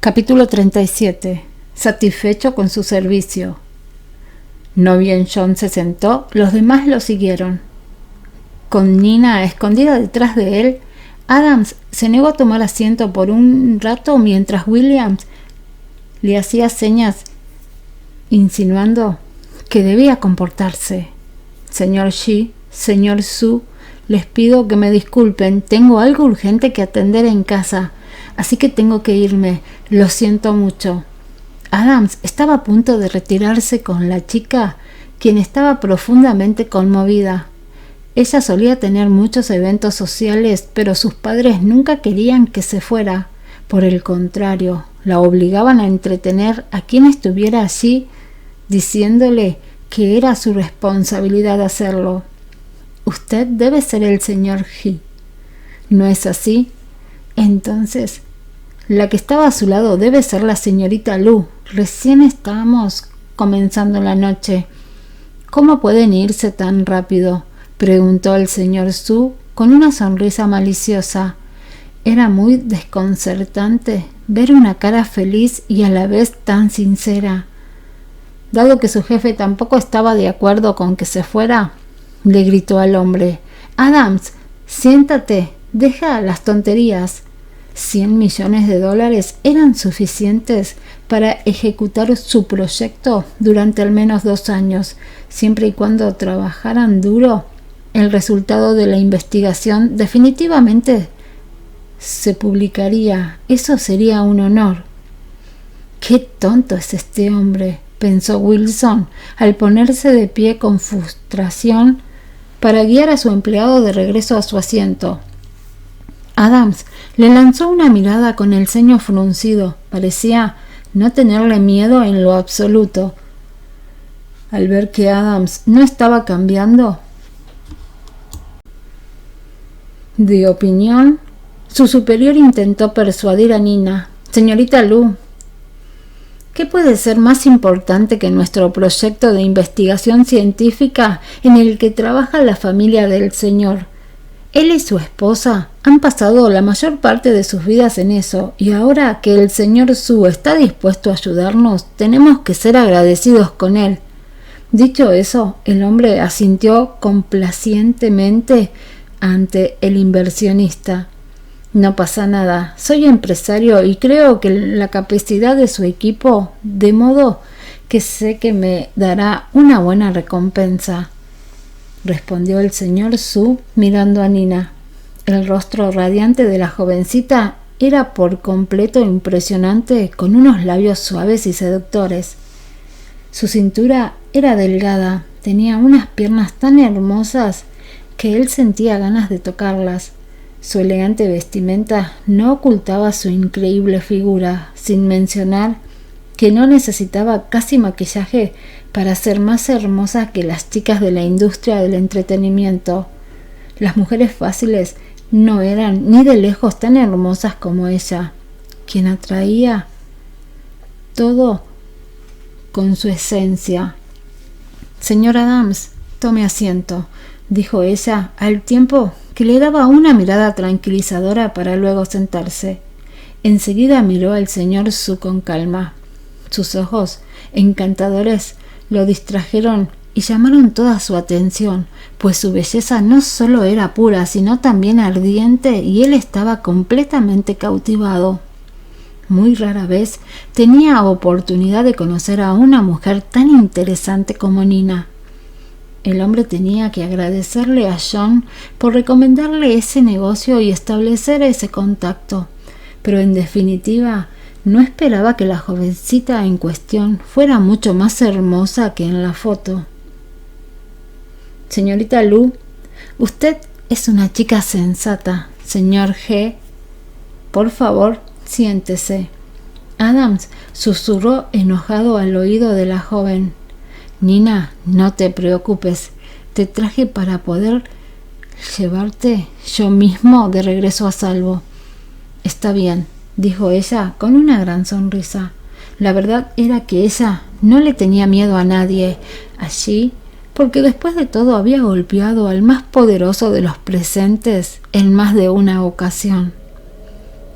Capítulo 37. Satisfecho con su servicio. No bien John se sentó, los demás lo siguieron. Con Nina escondida detrás de él, Adams se negó a tomar asiento por un rato mientras Williams le hacía señas insinuando que debía comportarse. Señor Shi, señor Su, les pido que me disculpen, tengo algo urgente que atender en casa, así que tengo que irme, lo siento mucho. Adams estaba a punto de retirarse con la chica, quien estaba profundamente conmovida. Ella solía tener muchos eventos sociales, pero sus padres nunca querían que se fuera. Por el contrario, la obligaban a entretener a quien estuviera allí, diciéndole que era su responsabilidad hacerlo. Usted debe ser el señor He. ¿No es así? Entonces, la que estaba a su lado debe ser la señorita Lu. Recién estábamos comenzando la noche. ¿Cómo pueden irse tan rápido?, preguntó el señor Su con una sonrisa maliciosa. Era muy desconcertante ver una cara feliz y a la vez tan sincera. Dado que su jefe tampoco estaba de acuerdo con que se fuera, le gritó al hombre: «Adams, siéntate, deja las tonterías». $100 millones eran suficientes para ejecutar su proyecto durante al menos 2 años, siempre y cuando trabajaran duro. El resultado de la investigación definitivamente se publicaría. Eso sería un honor. «Qué tonto es este hombre», pensó Wilson al ponerse de pie con frustración para guiar a su empleado de regreso a su asiento. Adams le lanzó una mirada con el ceño fruncido. Parecía no tenerle miedo en lo absoluto. Al ver que Adams no estaba cambiando de opinión, su superior intentó persuadir a Nina: «Señorita Lu, ¿qué puede ser más importante que nuestro proyecto de investigación científica en el que trabaja la familia del señor? Él y su esposa han pasado la mayor parte de sus vidas en eso, y ahora que el señor Su está dispuesto a ayudarnos, tenemos que ser agradecidos con él». Dicho eso, el hombre asintió complacientemente ante el inversionista. «No pasa nada, soy empresario y creo que la capacidad de su equipo, de modo que sé que me dará una buena recompensa», respondió el señor Su mirando a Nina. El rostro radiante de la jovencita era por completo impresionante, con unos labios suaves y seductores. Su cintura era delgada, tenía unas piernas tan hermosas que él sentía ganas de tocarlas. Su elegante vestimenta no ocultaba su increíble figura, sin mencionar que no necesitaba casi maquillaje para ser más hermosa que las chicas de la industria del entretenimiento. Las mujeres fáciles no eran ni de lejos tan hermosas como ella, quien atraía todo con su esencia. «Señor Adams, tome asiento», dijo ella al tiempo que le daba una mirada tranquilizadora para luego sentarse. Enseguida miró al señor Su con calma. Sus ojos encantadores lo distrajeron y llamaron toda su atención, pues su belleza no solo era pura, sino también ardiente, y él estaba completamente cautivado. Muy rara vez tenía oportunidad de conocer a una mujer tan interesante como Nina. El hombre tenía que agradecerle a John por recomendarle ese negocio y establecer ese contacto, pero en definitiva no esperaba que la jovencita en cuestión fuera mucho más hermosa que en la foto. «Señorita Lu, usted es una chica sensata, señor G. Por favor, siéntese». Adams susurró enojado al oído de la joven. «Nina, no te preocupes, te traje para poder llevarte yo mismo de regreso a salvo». «Está bien», dijo ella con una gran sonrisa. La verdad era que ella no le tenía miedo a nadie allí, porque después de todo había golpeado al más poderoso de los presentes en más de una ocasión.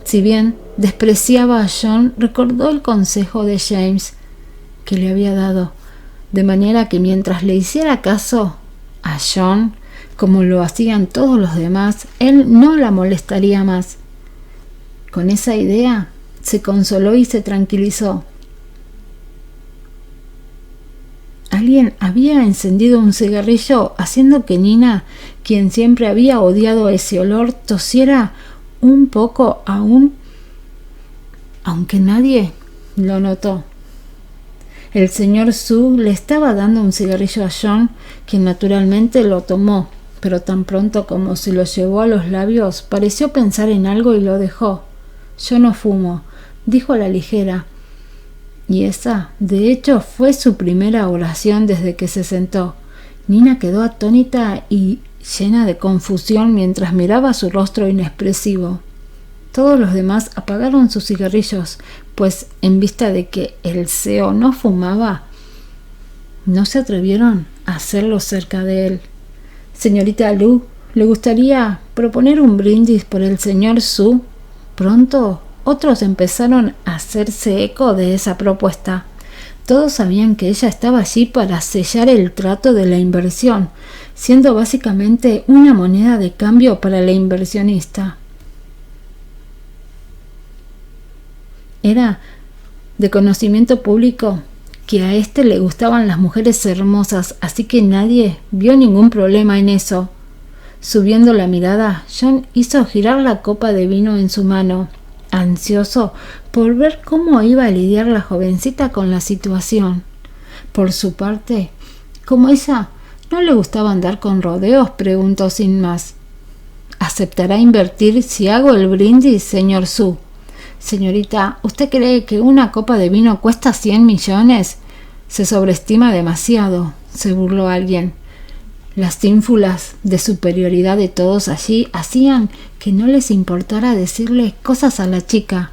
Si bien despreciaba a John, recordó el consejo de James que le había dado, de manera que mientras le hiciera caso a John, como lo hacían todos los demás, él no la molestaría más. Con esa idea se consoló y se tranquilizó. Alguien había encendido un cigarrillo, haciendo que Nina, quien siempre había odiado ese olor, tosiera un poco aún, aunque nadie lo notó. El señor Su le estaba dando un cigarrillo a John, quien naturalmente lo tomó, pero tan pronto como se lo llevó a los labios, pareció pensar en algo y lo dejó. «Yo no fumo», dijo a la ligera, y esa, de hecho, fue su primera oración desde que se sentó. Nina quedó atónita y llena de confusión mientras miraba su rostro inexpresivo. Todos los demás apagaron sus cigarrillos, pues en vista de que el CEO no fumaba, no se atrevieron a hacerlo cerca de él. «Señorita Lu, ¿le gustaría proponer un brindis por el señor Su?» Pronto otros empezaron a hacerse eco de esa propuesta. Todos sabían que ella estaba allí para sellar el trato de la inversión, siendo básicamente una moneda de cambio para la inversionista. Era de conocimiento público que a este le gustaban las mujeres hermosas, así que nadie vio ningún problema en eso. Subiendo la mirada, John hizo girar la copa de vino en su mano, ansioso por ver cómo iba a lidiar la jovencita con la situación. Por su parte, como ella no le gustaba andar con rodeos, preguntó sin más: «¿Aceptará invertir si hago el brindis, señor Su?» «Señorita, ¿usted cree que una copa de vino cuesta 100 millones? Se sobreestima demasiado», se burló alguien. Las ínfulas de superioridad de todos allí hacían que no les importara decirle cosas a la chica.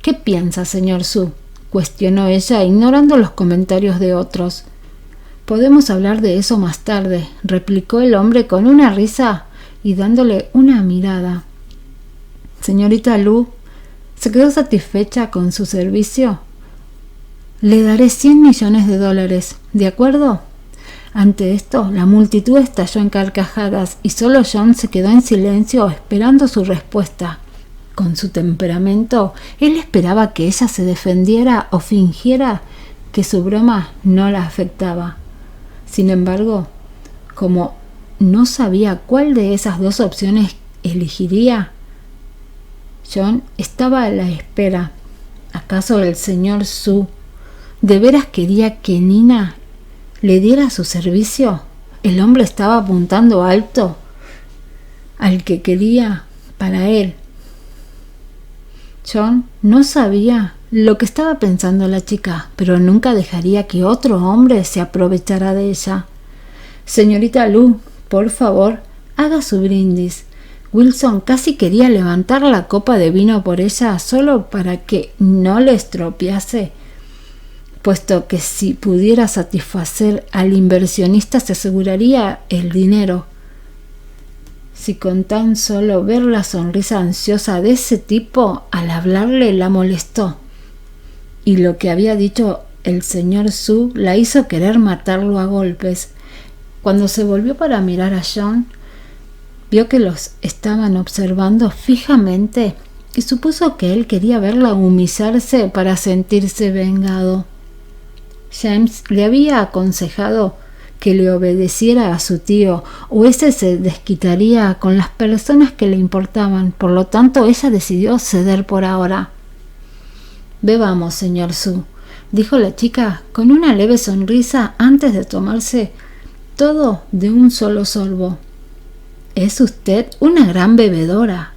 «¿Qué piensa, señor Su?», cuestionó ella, ignorando los comentarios de otros. «Podemos hablar de eso más tarde», replicó el hombre con una risa y dándole una mirada. «Señorita Lu, ¿se quedó satisfecha con su servicio? Le daré 100 millones de dólares, ¿de acuerdo?» Ante esto, la multitud estalló en carcajadas y solo John se quedó en silencio esperando su respuesta. Con su temperamento, él esperaba que ella se defendiera o fingiera que su broma no la afectaba. Sin embargo, como no sabía cuál de esas dos opciones elegiría, John estaba a la espera. ¿Acaso el señor Su de veras quería que Nina le diera su servicio? El hombre estaba apuntando alto al que quería para él. John no sabía lo que estaba pensando la chica, pero nunca dejaría que otro hombre se aprovechara de ella. «Señorita Lu, por favor, haga su brindis». Wilson casi quería levantar la copa de vino por ella solo para que no le estropease, puesto que si pudiera satisfacer al inversionista se aseguraría el dinero. Si con tan solo ver la sonrisa ansiosa de ese tipo al hablarle la molestó, y lo que había dicho el señor Su la hizo querer matarlo a golpes. Cuando se volvió para mirar a John, vio que los estaban observando fijamente y supuso que él quería verla humillarse para sentirse vengado. James le había aconsejado que le obedeciera a su tío, o ese se desquitaría con las personas que le importaban. Por lo tanto, ella decidió ceder por ahora. «Bebamos, señor Su», dijo la chica con una leve sonrisa antes de tomarse todo de un solo sorbo. «Es usted una gran bebedora,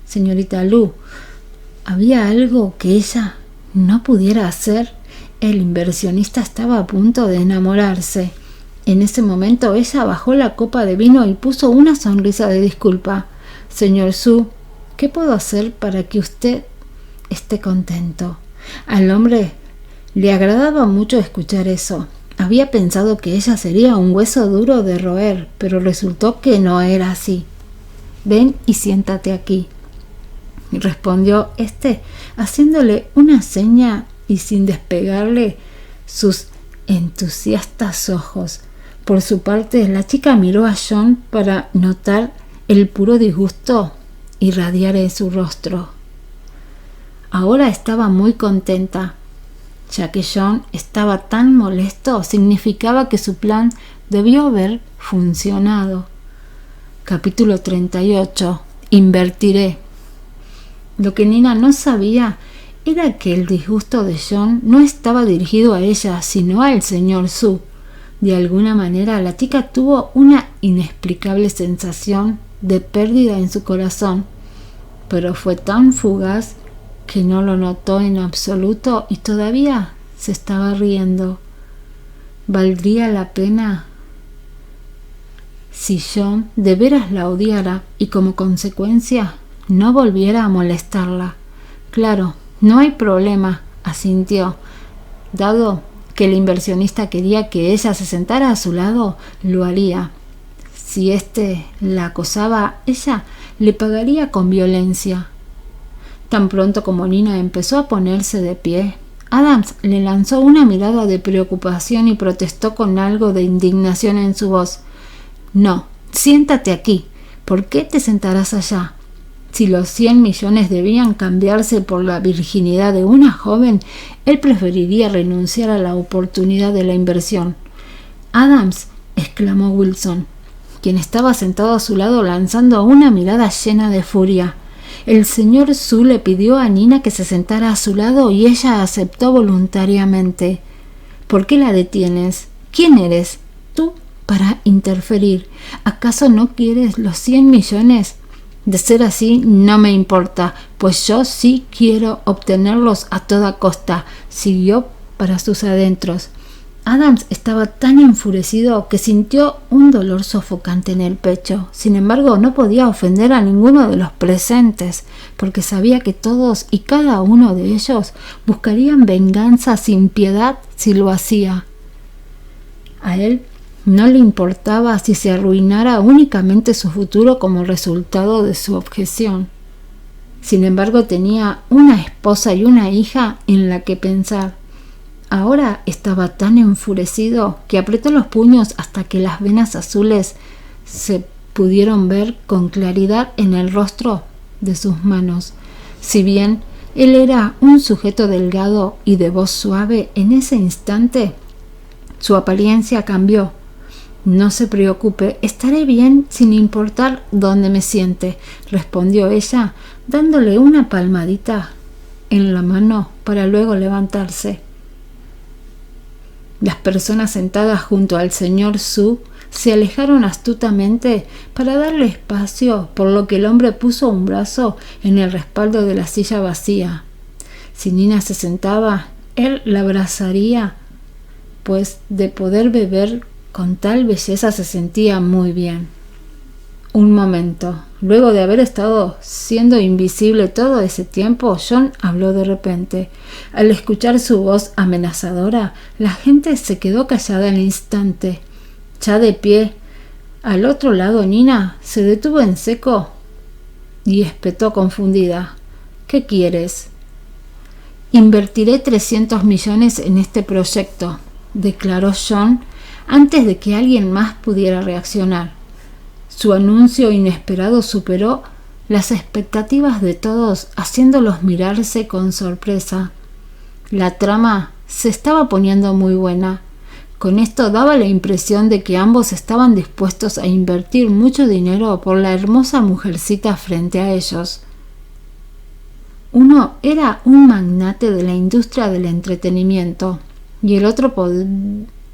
señorita Lu. ¿Había algo que ella no pudiera hacer?» El inversionista estaba a punto de enamorarse. En ese momento ella bajó la copa de vino y puso una sonrisa de disculpa. «Señor Su, ¿qué puedo hacer para que usted esté contento?» Al hombre le agradaba mucho escuchar eso. Había pensado que ella sería un hueso duro de roer, pero resultó que no era así. «Ven y siéntate aquí». respondió haciéndole una seña y sin despegarle sus entusiastas ojos. Por su parte, la chica miró a John para notar el puro disgusto irradiar en su rostro. Ahora estaba muy contenta, ya que John estaba tan molesto, significaba que su plan debió haber funcionado. Capítulo 38. Invertiré. Lo que Nina no sabía era que el disgusto de John no estaba dirigido a ella, sino al señor Su. De alguna manera, la chica tuvo una inexplicable sensación de pérdida en su corazón, pero fue tan fugaz que no lo notó en absoluto y todavía se estaba riendo. ¿Valdría la pena si John de veras la odiara y como consecuencia no volviera a molestarla? Claro, no hay problema, asintió. Dado que el inversionista quería que ella se sentara a su lado, lo haría. Si la acosaba, ella le pagaría con violencia. Tan pronto como Nina empezó a ponerse de pie, Adams le lanzó una mirada de preocupación y protestó con algo de indignación en su voz. No, siéntate aquí. ¿Por qué te sentarás allá? Si los 100 millones debían cambiarse por la virginidad de una joven, él preferiría renunciar a la oportunidad de la inversión. Adams, exclamó Wilson, quien estaba sentado a su lado lanzando una mirada llena de furia. El señor Su le pidió a Nina que se sentara a su lado y ella aceptó voluntariamente. ¿Por qué la detienes? ¿Quién eres? Tú para interferir. ¿Acaso no quieres los 100 millones? De ser así, no me importa, pues yo sí quiero obtenerlos a toda costa, siguió para sus adentros. Adams estaba tan enfurecido que sintió un dolor sofocante en el pecho. Sin embargo, no podía ofender a ninguno de los presentes, porque sabía que todos y cada uno de ellos buscarían venganza sin piedad si lo hacía. A él no le importaba si se arruinara únicamente su futuro como resultado de su objeción. Sin embargo, tenía una esposa y una hija en la que pensar. Ahora estaba tan enfurecido que apretó los puños hasta que las venas azules se pudieron ver con claridad en el rostro de sus manos. Si bien él era un sujeto delgado y de voz suave, en ese instante su apariencia cambió. No se preocupe, estaré bien sin importar dónde me siente, respondió ella, dándole una palmadita en la mano para luego levantarse. Las personas sentadas junto al señor Su se alejaron astutamente para darle espacio, por lo que el hombre puso un brazo en el respaldo de la silla vacía. Si Nina se sentaba, él la abrazaría, pues de poder beber con tal belleza se sentía muy bien. Un momento. Luego de haber estado siendo invisible todo ese tiempo, John habló de repente. Al escuchar su voz amenazadora, la gente se quedó callada al instante. Ya de pie, al otro lado, Nina se detuvo en seco y espetó confundida. ¿Qué quieres? Invertiré 300 millones en este proyecto, declaró John antes de que alguien más pudiera reaccionar. Su anuncio inesperado superó las expectativas de todos, haciéndolos mirarse con sorpresa. La trama se estaba poniendo muy buena. Con esto daba la impresión de que ambos estaban dispuestos a invertir mucho dinero por la hermosa mujercita frente a ellos. Uno era un magnate de la industria del entretenimiento y el otro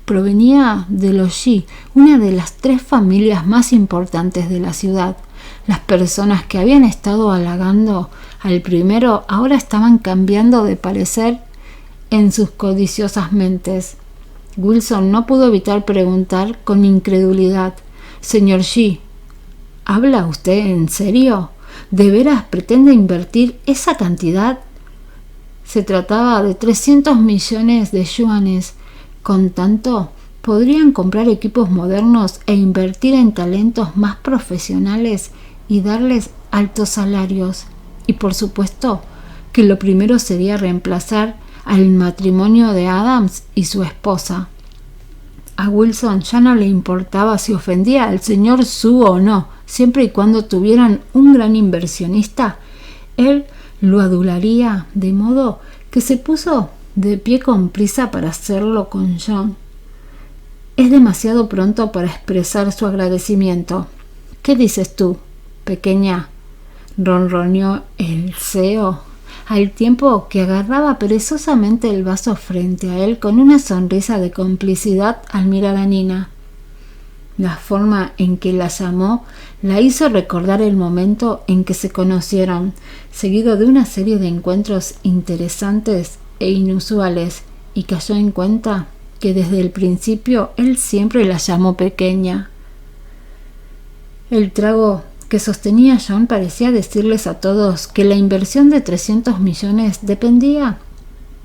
provenía de los Xi, una de las 3 familias más importantes de la ciudad. Las personas que habían estado halagando al primero ahora estaban cambiando de parecer en sus codiciosas mentes. Wilson no pudo evitar preguntar con incredulidad: «Señor Xi, ¿habla usted en serio? ¿De veras pretende invertir esa cantidad?» Se trataba de 300 millones de yuanes. Con tanto, podrían comprar equipos modernos e invertir en talentos más profesionales y darles altos salarios. y por supuesto que lo primero sería reemplazar al matrimonio de Adams y su esposa. A Wilson ya no le importaba si ofendía al señor Su o no, siempre y cuando tuvieran un gran inversionista, él lo adularía, de modo que se puso de pie con prisa para hacerlo con John. Es demasiado pronto para expresar su agradecimiento. ¿Qué dices tú, pequeña?, ronroneó el CEO, al tiempo que agarraba perezosamente el vaso frente a él con una sonrisa de complicidad al mirar a Nina. La forma en que la llamó la hizo recordar el momento en que se conocieron, seguido de una serie de encuentros interesantes e inusuales, y cayó en cuenta que desde el principio él siempre la llamó pequeña. El trago que sostenía John parecía decirles a todos que la inversión de 300 millones dependía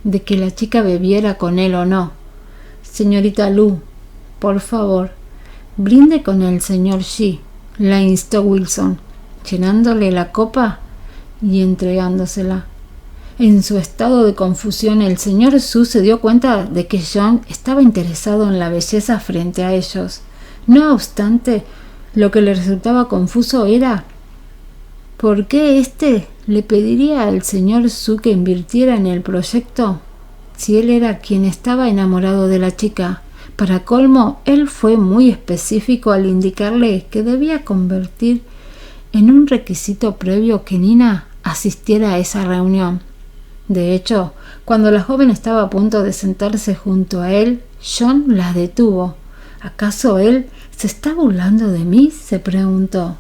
de que la chica bebiera con él o no. Señorita Lu, por favor, brinde con el señor Xi, la instó Wilson, llenándole la copa y entregándosela. En su estado de confusión, el señor Su se dio cuenta de que John estaba interesado en la belleza frente a ellos. No obstante, lo que le resultaba confuso era ¿por qué éste le pediría al señor Su que invirtiera en el proyecto si él era quien estaba enamorado de la chica? Para colmo, él fue muy específico al indicarle que debía convertir en un requisito previo que Nina asistiera a esa reunión. De hecho, cuando la joven estaba a punto de sentarse junto a él, John la detuvo. ¿Acaso él se está burlando de mí?, se preguntó.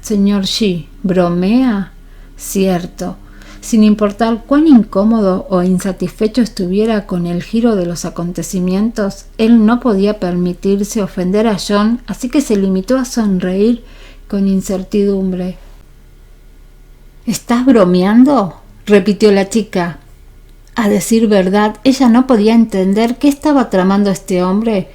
Señor Xi, ¿bromea? Cierto. Sin importar cuán incómodo o insatisfecho estuviera con el giro de los acontecimientos, él no podía permitirse ofender a John, así que se limitó a sonreír con incertidumbre. ¿Estás bromeando?, repitió la chica. A decir verdad, ella no podía entender qué estaba tramando este hombre,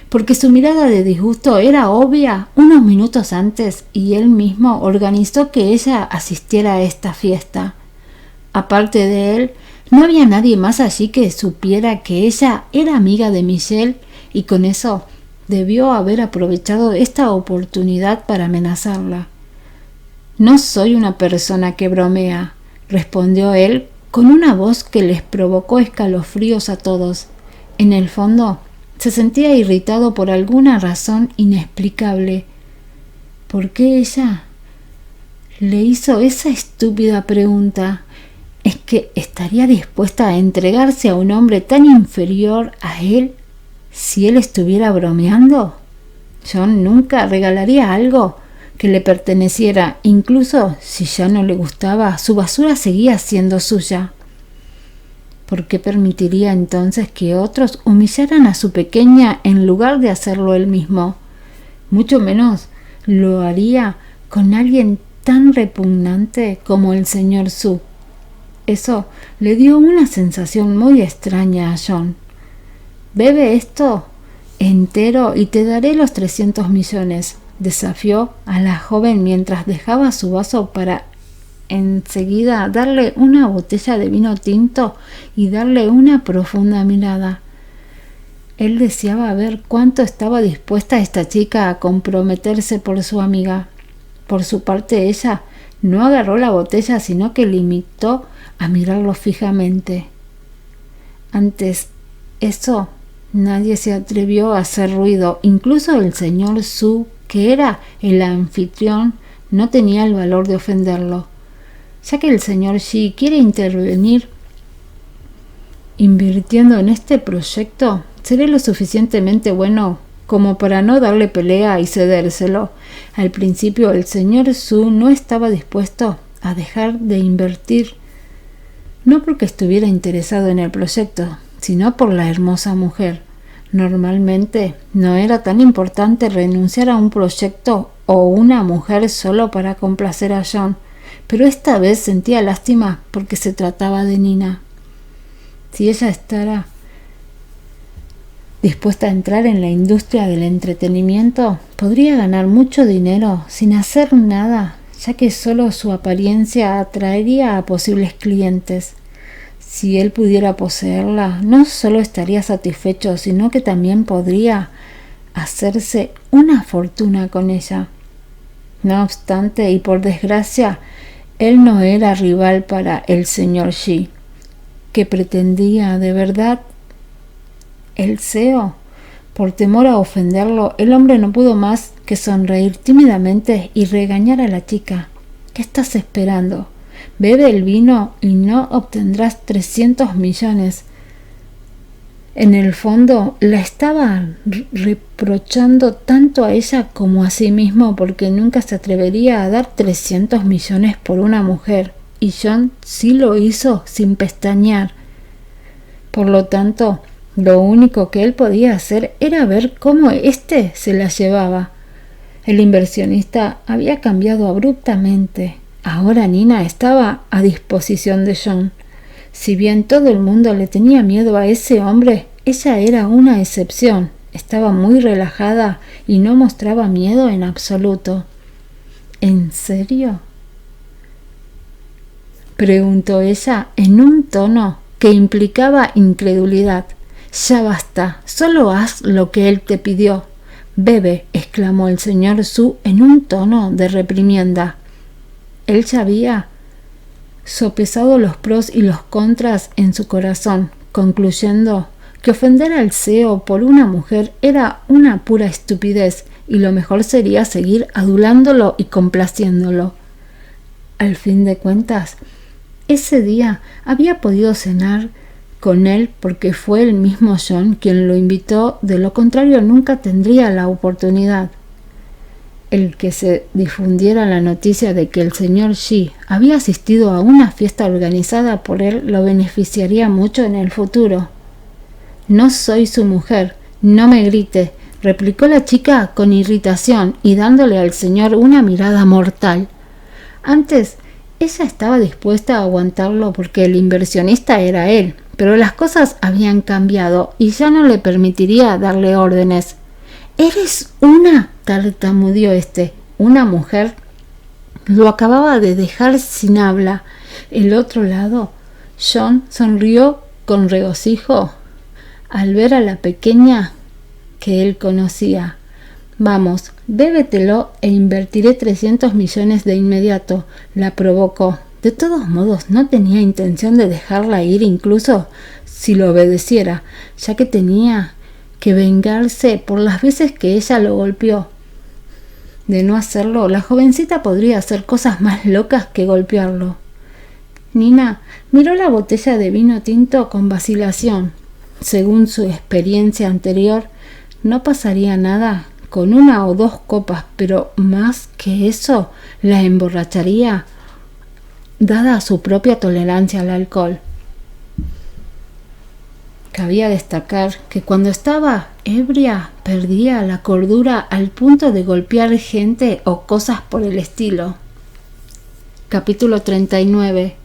porque su mirada de disgusto era obvia unos minutos antes y él mismo organizó que ella asistiera a esta fiesta. Aparte de él, no había nadie más allí que supiera que ella era amiga de Michelle y con eso debió haber aprovechado esta oportunidad para amenazarla. No soy una persona que bromea, respondió él con una voz que les provocó escalofríos a todos. En el fondo, se sentía irritado por alguna razón inexplicable. ¿Por qué ella le hizo esa estúpida pregunta? ¿Es que estaría dispuesta a entregarse a un hombre tan inferior a él si él estuviera bromeando? John nunca regalaría algo que le perteneciera, incluso si ya no le gustaba, su basura seguía siendo suya. ¿Por qué permitiría entonces que otros humillaran a su pequeña en lugar de hacerlo él mismo? Mucho menos lo haría con alguien tan repugnante como el señor Su. Eso le dio una sensación muy extraña a John. «Bebe esto entero y te daré los 300 millones», desafió a la joven mientras dejaba su vaso para enseguida darle una botella de vino tinto y darle una profunda mirada. Él deseaba ver cuánto estaba dispuesta esta chica a comprometerse por su amiga. Por su parte, ella no agarró la botella, sino que limitó a mirarlo fijamente. Antes eso, nadie se atrevió a hacer ruido, incluso el señor Su, que era el anfitrión, no tenía el valor de ofenderlo. Ya que el señor Xi quiere intervenir invirtiendo en este proyecto, seré lo suficientemente bueno como para no darle pelea y cedérselo. Al principio el señor Su no estaba dispuesto a dejar de invertir, no porque estuviera interesado en el proyecto, sino por la hermosa mujer. Normalmente no era tan importante renunciar a un proyecto o una mujer solo para complacer a John, pero esta vez sentía lástima porque se trataba de Nina. Si ella estaba dispuesta a entrar en la industria del entretenimiento, podría ganar mucho dinero sin hacer nada, ya que solo su apariencia atraería a posibles clientes. Si él pudiera poseerla, no solo estaría satisfecho, sino que también podría hacerse una fortuna con ella. No obstante, y por desgracia, él no era rival para el señor Xi, que pretendía de verdad el CEO. Por temor a ofenderlo, el hombre no pudo más que sonreír tímidamente y regañar a la chica. ¿Qué estás esperando? Bebe el vino y no obtendrás 300 millones. En el fondo, la estaba reprochando tanto a ella como a sí mismo, porque nunca se atrevería a dar 300 millones por una mujer, y John sí lo hizo sin pestañear. Por lo tanto, lo único que él podía hacer era ver cómo éste se la llevaba. El inversionista había cambiado abruptamente. Ahora Nina estaba a disposición de John. Si bien todo el mundo le tenía miedo a ese hombre, ella era una excepción. Estaba muy relajada y no mostraba miedo en absoluto. ¿En serio?, preguntó ella en un tono que implicaba incredulidad. Ya basta, solo haz lo que él te pidió. Bebe, exclamó el señor Su en un tono de reprimienda. Él ya había sopesado los pros y los contras en su corazón, concluyendo que ofender al CEO por una mujer era una pura estupidez y lo mejor sería seguir adulándolo y complaciéndolo. Al fin de cuentas, ese día había podido cenar con él porque fue el mismo John quien lo invitó, de lo contrario nunca tendría la oportunidad. El que se difundiera la noticia de que el señor Xi había asistido a una fiesta organizada por él lo beneficiaría mucho en el futuro. No soy su mujer, no me grite, replicó la chica con irritación y dándole al señor una mirada mortal. Antes, ella estaba dispuesta a aguantarlo porque el inversionista era él, pero las cosas habían cambiado y ya no le permitiría darle órdenes. «¡Eres una!», tartamudeó «una mujer». Lo acababa de dejar sin habla. El otro lado, John sonrió con regocijo al ver a la pequeña que él conocía. «Vamos, bébetelo e invertiré 300 millones de inmediato», la provocó. De todos modos, no tenía intención de dejarla ir incluso si lo obedeciera, ya que tenía que vengarse por las veces que ella lo golpeó. De no hacerlo, la jovencita podría hacer cosas más locas que golpearlo. Nina miró la botella de vino tinto con vacilación. Según su experiencia anterior, no pasaría nada con una o dos copas, pero más que eso la emborracharía, dada su propia tolerancia al alcohol. Cabía destacar que cuando estaba ebria perdía la cordura al punto de golpear gente o cosas por el estilo. Capítulo 39.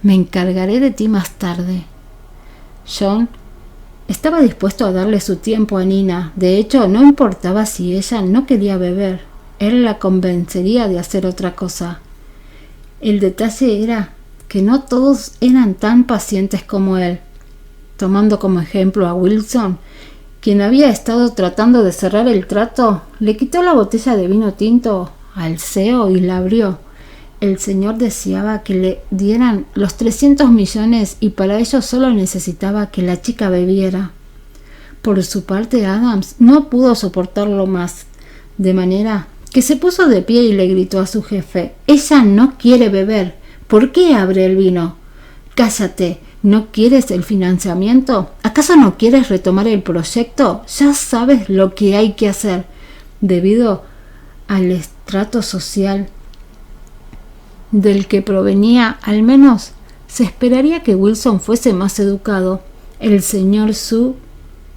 Me encargaré de ti más tarde. John estaba dispuesto a darle su tiempo a Nina. De hecho, no importaba si ella no quería beber. Él la convencería de hacer otra cosa. El detalle era que no todos eran tan pacientes como él. Tomando como ejemplo a Wilson, quien había estado tratando de cerrar el trato, le quitó la botella de vino tinto al CEO y la abrió. El señor deseaba que le dieran los 300 millones y para ello solo necesitaba que la chica bebiera. Por su parte, Adams no pudo soportarlo más, de manera que se puso de pie y le gritó a su jefe: «Ella no quiere beber. ¿Por qué abre el vino? Cállate. ¿No quieres el financiamiento? ¿Acaso no quieres retomar el proyecto? Ya sabes lo que hay que hacer». Debido al estrato social del que provenía, al menos se esperaría que Wilson fuese más educado. El señor Su,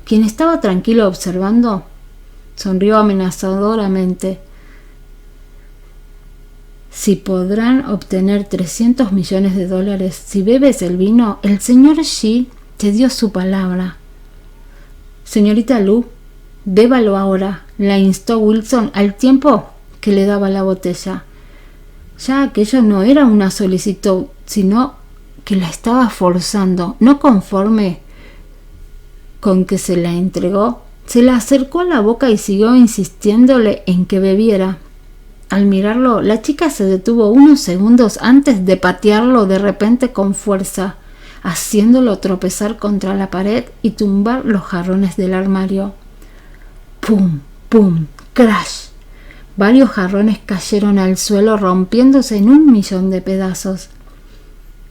quien estaba tranquilo observando, sonrió amenazadoramente. «Si podrán obtener 300 millones de dólares si bebes el vino, el señor Xi te dio su palabra». «Señorita Lu, bébalo ahora», la instó Wilson al tiempo que le daba la botella. Ya aquello no era una solicitud, sino que la estaba forzando. No conforme con que se la entregó, se la acercó a la boca y siguió insistiéndole en que bebiera. Al mirarlo, la chica se detuvo unos segundos antes de patearlo de repente con fuerza, haciéndolo tropezar contra la pared y tumbar los jarrones del armario. ¡Pum! ¡Pum! ¡Crash! Varios jarrones cayeron al suelo rompiéndose en 1.000.000 de pedazos.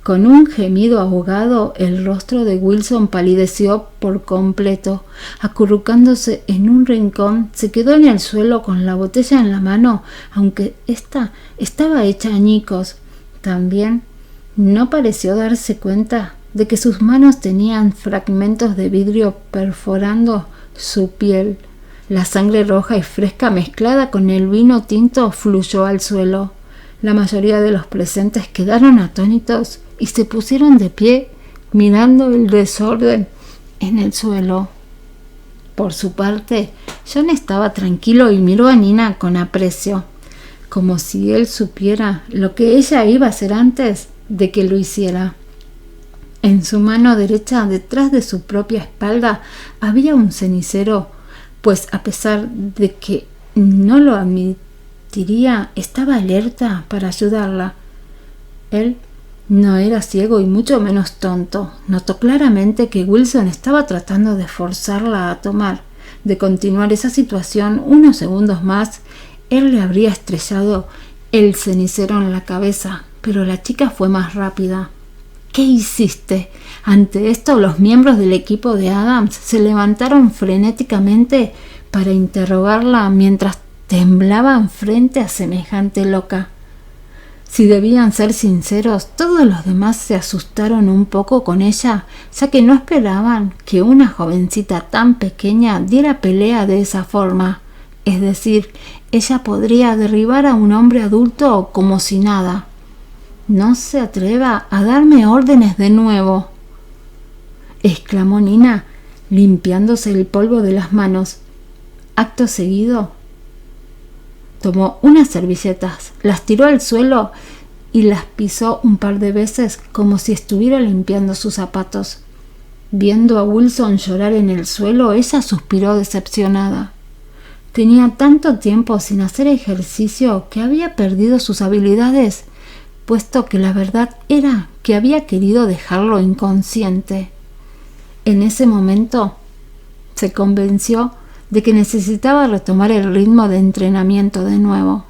Con un gemido ahogado, el rostro de Wilson palideció por completo. Acurrucándose en un rincón, se quedó en el suelo con la botella en la mano, aunque ésta estaba hecha añicos. También no pareció darse cuenta de que sus manos tenían fragmentos de vidrio perforando su piel. La sangre roja y fresca mezclada con el vino tinto fluyó al suelo. La mayoría de los presentes quedaron atónitos y se pusieron de pie mirando el desorden en el suelo. Por su parte, John estaba tranquilo y miró a Nina con aprecio, como si él supiera lo que ella iba a hacer antes de que lo hiciera. En su mano derecha, detrás de su propia espalda, había un cenicero, pues a pesar de que no lo admitiría, estaba alerta para ayudarla. Él no era ciego y mucho menos tonto. Notó claramente que Wilson estaba tratando de forzarla a tomar. De continuar esa situación unos segundos más, él le habría estrellado el cenicero en la cabeza, pero la chica fue más rápida. ¿Qué hiciste? Ante esto, los miembros del equipo de Adams se levantaron frenéticamente para interrogarla mientras temblaban frente a semejante loca. Si debían ser sinceros, todos los demás se asustaron un poco con ella, ya que no esperaban que una jovencita tan pequeña diera pelea de esa forma. Es decir, ella podría derribar a un hombre adulto como si nada. «No se atreva a darme órdenes de nuevo», exclamó Nina, limpiándose el polvo de las manos. Acto seguido, tomó unas servilletas, las tiró al suelo y las pisó un par de veces como si estuviera limpiando sus zapatos. Viendo a Wilson llorar en el suelo, ella suspiró decepcionada. Tenía tanto tiempo sin hacer ejercicio que había perdido sus habilidades, puesto que la verdad era que había querido dejarlo inconsciente. En ese momento se convenció de que necesitaba retomar el ritmo de entrenamiento de nuevo.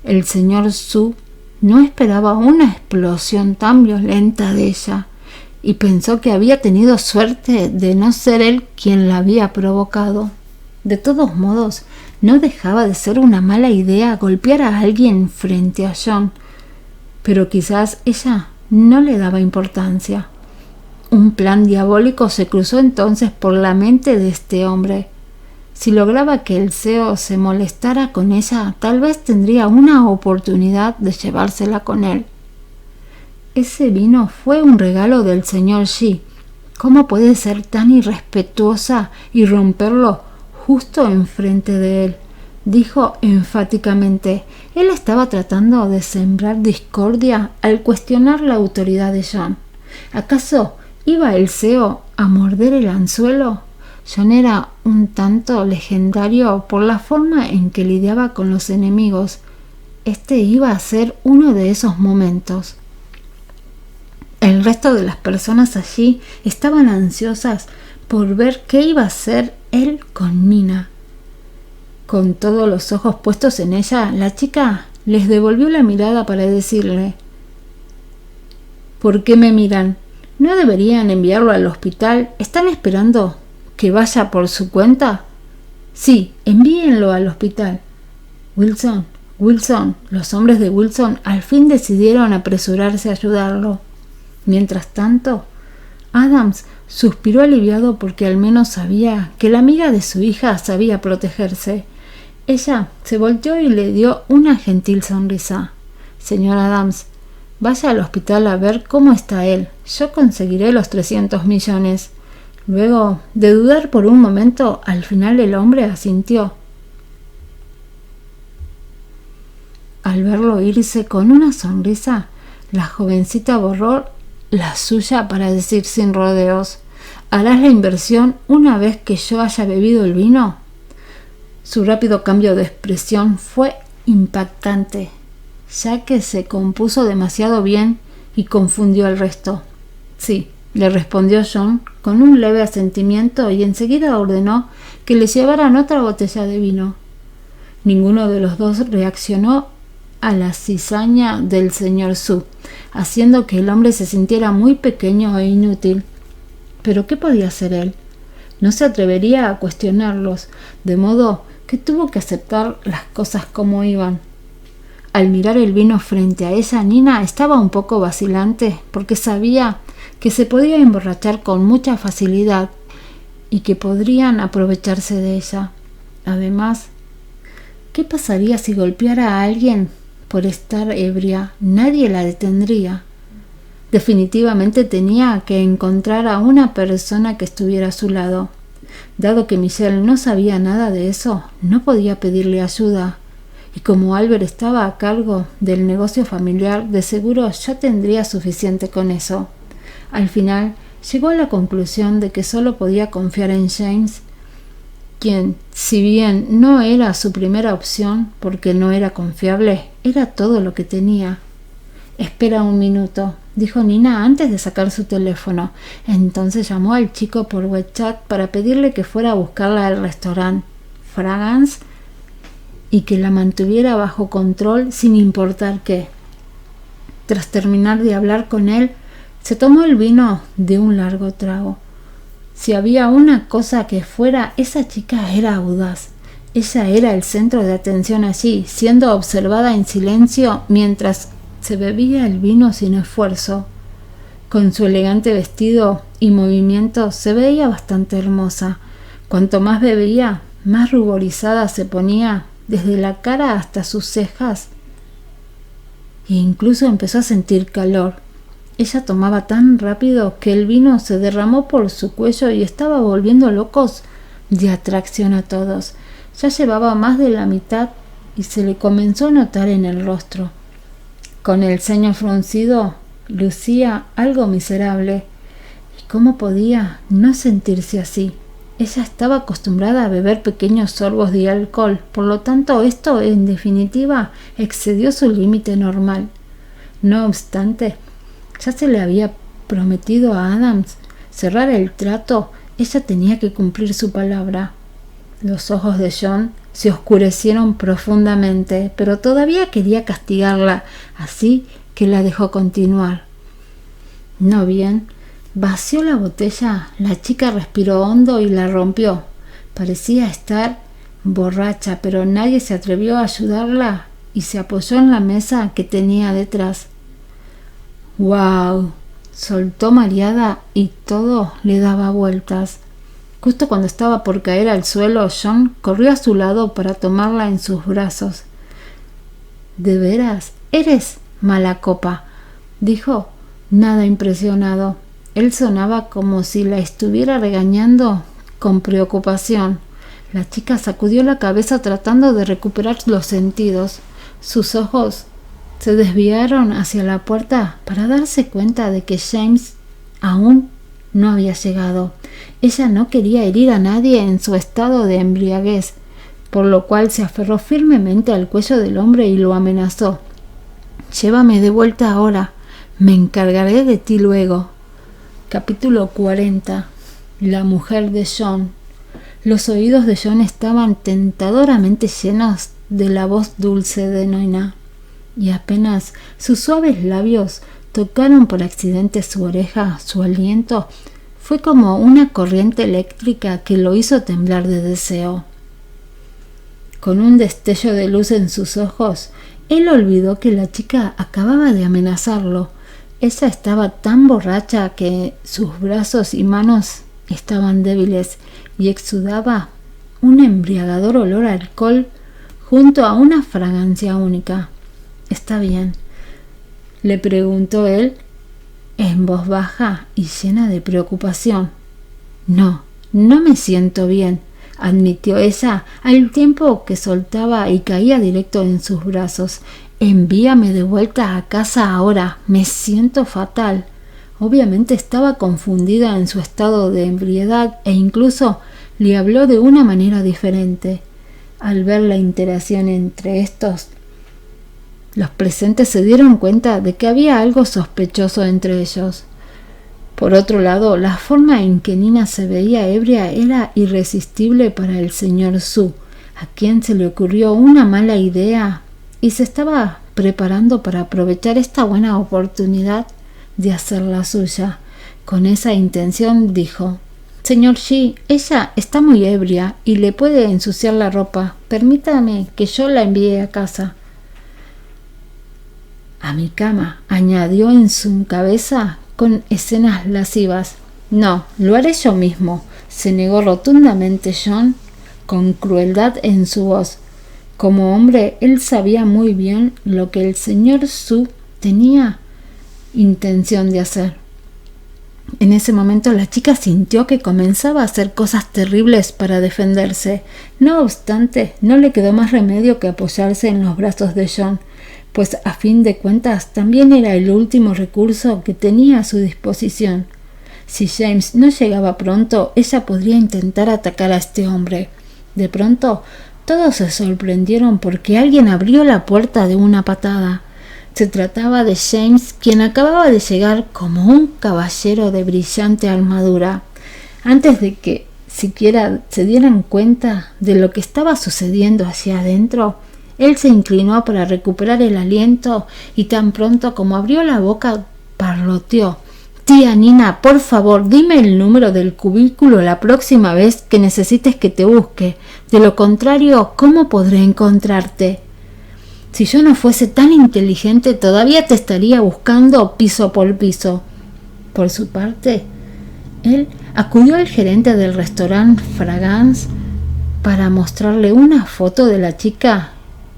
El señor Su no esperaba una explosión tan violenta de ella y pensó que había tenido suerte de no ser él quien la había provocado. De todos modos, no dejaba de ser una mala idea golpear a alguien frente a John, pero quizás ella no le daba importancia. Un plan diabólico se cruzó entonces por la mente de este hombre. Si lograba que el CEO se molestara con ella, tal vez tendría una oportunidad de llevársela con él. Ese vino fue un regalo del señor Shi. ¿Cómo puede ser tan irrespetuosa y romperlo justo enfrente de él?, dijo enfáticamente. Él estaba tratando de sembrar discordia al cuestionar la autoridad de John. ¿Acaso iba el CEO a morder el anzuelo? John era un tanto legendario por la forma en que lidiaba con los enemigos. Este iba a ser uno de esos momentos. El resto de las personas allí estaban ansiosas por ver qué iba a hacer él con Nina. Con todos los ojos puestos en ella, la chica les devolvió la mirada para decirle: «¿Por qué me miran? ¿No deberían enviarlo al hospital? ¿Están esperando que vaya por su cuenta?» «Sí, envíenlo al hospital». Wilson. Los hombres de Wilson al fin decidieron apresurarse a ayudarlo. Mientras tanto, Adams suspiró aliviado porque al menos sabía que la amiga de su hija sabía protegerse. Ella se volteó y le dio una gentil sonrisa. «Señor Adams, vaya al hospital a ver cómo está él. Yo conseguiré los 300 millones. Luego de dudar por un momento, al final el hombre asintió. Al verlo irse con una sonrisa, la jovencita borró la suya para decir sin rodeos: ¿harás la inversión una vez que yo haya bebido el vino? Su rápido cambio de expresión fue impactante, ya que se compuso demasiado bien y confundió al resto. Sí, le respondió John con un leve asentimiento y enseguida ordenó que le llevaran otra botella de vino. Ninguno de los dos reaccionó a la cizaña del señor Su, haciendo que el hombre se sintiera muy pequeño e inútil. ¿Pero qué podía hacer él? No se atrevería a cuestionarlos, de modo que tuvo que aceptar las cosas como iban. Al mirar el vino frente a ella, Nina estaba un poco vacilante porque sabía que se podía emborrachar con mucha facilidad y que podrían aprovecharse de ella. Además, ¿qué pasaría si golpeara a alguien por estar ebria? Nadie la detendría. Definitivamente tenía que encontrar a una persona que estuviera a su lado. Dado que Michelle no sabía nada de eso, no podía pedirle ayuda. Y como Albert estaba a cargo del negocio familiar, de seguro ya tendría suficiente con eso. Al final, llegó a la conclusión de que solo podía confiar en James, quien, si bien no era su primera opción porque no era confiable, era todo lo que tenía. «Espera un minuto», dijo Nina antes de sacar su teléfono. Entonces llamó al chico por WeChat para pedirle que fuera a buscarla al restaurante Fragrance y que la mantuviera bajo control sin importar qué. Tras terminar de hablar con él, se tomó el vino de un largo trago. Si había una cosa que fuera, esa chica era audaz. Ella era el centro de atención allí, siendo observada en silencio mientras se bebía el vino sin esfuerzo. Con su elegante vestido y movimientos se veía bastante hermosa. Cuanto más bebía, más ruborizada se ponía, desde la cara hasta sus cejas, e incluso empezó a sentir calor. Ella tomaba tan rápido que el vino se derramó por su cuello y estaba volviendo locos de atracción a todos. Ya llevaba más de la mitad y se le comenzó a notar en el rostro. Con el ceño fruncido, lucía algo miserable. ¿Y cómo podía no sentirse así? Ella estaba acostumbrada a beber pequeños sorbos de alcohol, por lo tanto esto, en definitiva, excedió su límite normal. No obstante, ya se le había prometido a Adams cerrar el trato. Ella tenía que cumplir su palabra. Los ojos de John se oscurecieron profundamente, pero todavía quería castigarla, así que la dejó continuar. No bien vació la botella, la chica respiró hondo y la rompió. Parecía estar borracha, pero nadie se atrevió a ayudarla y se apoyó en la mesa que tenía detrás. «¡Guau!», soltó mareada y todo le daba vueltas. Justo cuando estaba por caer al suelo, John corrió a su lado para tomarla en sus brazos. «¿De veras? Eres mala copa», dijo, nada impresionado. Él sonaba como si la estuviera regañando con preocupación. La chica sacudió la cabeza tratando de recuperar los sentidos. Sus ojos se desviaron hacia la puerta para darse cuenta de que James aún no había llegado. Ella no quería herir a nadie en su estado de embriaguez, por lo cual se aferró firmemente al cuello del hombre y lo amenazó. «Llévame de vuelta ahora. Me encargaré de ti luego». Capítulo 40. La mujer de John. Los oídos de John estaban tentadoramente llenos de la voz dulce de Nina, y apenas sus suaves labios tocaron por accidente su oreja, su aliento fue como una corriente eléctrica que lo hizo temblar de deseo. Con un destello de luz en sus ojos, él olvidó que la chica acababa de amenazarlo. Ella estaba tan borracha que sus brazos y manos estaban débiles y exudaba un embriagador olor a alcohol junto a una fragancia única. «¿Está bien?», le preguntó él en voz baja y llena de preocupación. «No me siento bien», admitió ella al tiempo que soltaba y caía directo en sus brazos. envíame de vuelta a casa ahora, me siento fatal. Obviamente estaba confundida en su estado de ebriedad e incluso le habló de una manera diferente. Al ver la interacción entre estos, los presentes se dieron cuenta de que había algo sospechoso entre ellos. Por otro lado, la forma en que Nina se veía ebria era irresistible para el señor Su, a quien se le ocurrió una mala idea y se estaba preparando para aprovechar esta buena oportunidad de hacerla suya. Con esa intención dijo: «Señor Shi, ella está muy ebria y le puede ensuciar la ropa. Permítame que yo la envíe a casa». «A mi cama», añadió en su cabeza con escenas lascivas. «No, lo haré yo mismo», se negó rotundamente John, con crueldad en su voz. Como hombre, él sabía muy bien lo que el señor Su tenía intención de hacer. En ese momento la chica sintió que comenzaba a hacer cosas terribles para defenderse. No obstante, no le quedó más remedio que apoyarse en los brazos de John, pues a fin de cuentas también era el último recurso que tenía a su disposición. Si James no llegaba pronto, ella podría intentar atacar a este hombre. De pronto, todos se sorprendieron porque alguien abrió la puerta de una patada. Se trataba de James, quien acababa de llegar como un caballero de brillante armadura. Antes de que siquiera se dieran cuenta de lo que estaba sucediendo hacia adentro, él se inclinó para recuperar el aliento y tan pronto como abrió la boca, parloteó: «Tía Nina, por favor, dime el número del cubículo la próxima vez que necesites que te busque. De lo contrario, ¿cómo podré encontrarte? Si yo no fuese tan inteligente, todavía te estaría buscando piso por piso». Por su parte, él acudió al gerente del restaurante Fragrance para mostrarle una foto de la chica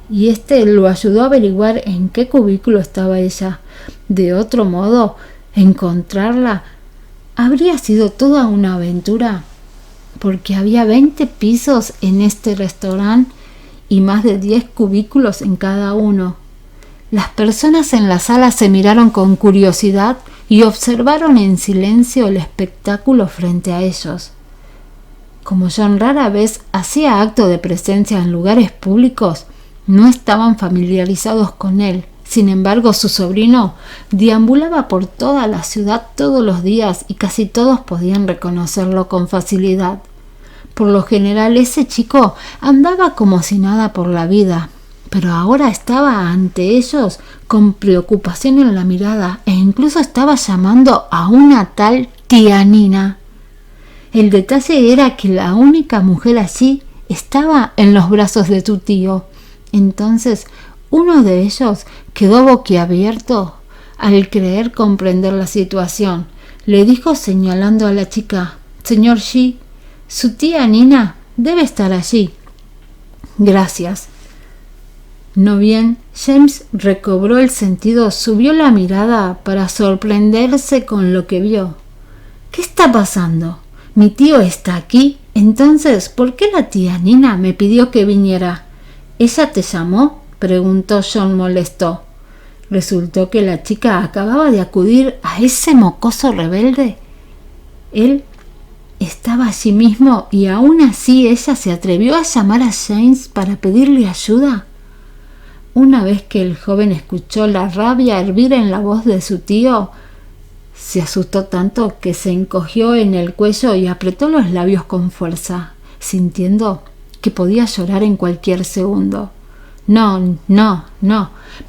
y este lo ayudó a averiguar en qué cubículo estaba ella. De otro modo, encontrarla habría sido toda una aventura, porque había 20 pisos en este restaurante y más de 10 cubículos en cada uno. Las personas en la sala se miraron con curiosidad y observaron en silencio el espectáculo frente a ellos. Como John rara vez hacía acto de presencia en lugares públicos, no estaban familiarizados con él. Sin embargo, su sobrino deambulaba por toda la ciudad todos los días y casi todos podían reconocerlo con facilidad. Por lo general, ese chico andaba como si nada por la vida, pero ahora estaba ante ellos con preocupación en la mirada e incluso estaba llamando a una tal tía Nina. El detalle era que la única mujer allí estaba en los brazos de tu tío. Entonces, uno de ellos quedó boquiabierto al creer comprender la situación. Le dijo señalando a la chica: «Señor Shi, su tía Nina debe estar allí». «Gracias». No bien James recobró el sentido, subió la mirada para sorprenderse con lo que vio. «¿Qué está pasando? ¿Mi tío está aquí? Entonces, ¿por qué la tía Nina me pidió que viniera?» «¿Ella te llamó?», preguntó John molesto. Resultó que la chica acababa de acudir a ese mocoso rebelde. Él estaba allí mismo y aún así ella se atrevió a llamar a James para pedirle ayuda. Una vez que el joven escuchó la rabia hervir en la voz de su tío, se asustó tanto que se encogió en el cuello y apretó los labios con fuerza, sintiendo que podía llorar en cualquier segundo. No,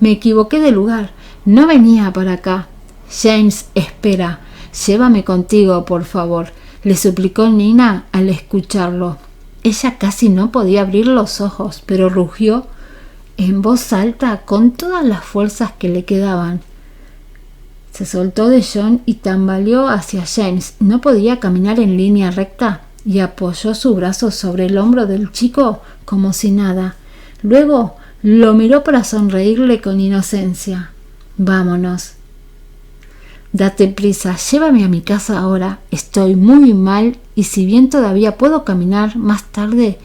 me equivoqué de lugar, no venía para acá. «James, espera, llévame contigo, por favor», le suplicó Nina al escucharlo. Ella casi no podía abrir los ojos, pero rugió en voz alta con todas las fuerzas que le quedaban. Se soltó de John y tambaleó hacia James. No podía caminar en línea recta y apoyó su brazo sobre el hombro del chico como si nada. Luego lo miró para sonreírle con inocencia. «Vámonos». «Date prisa, llévame a mi casa ahora. Estoy muy mal y si bien todavía puedo caminar más tarde,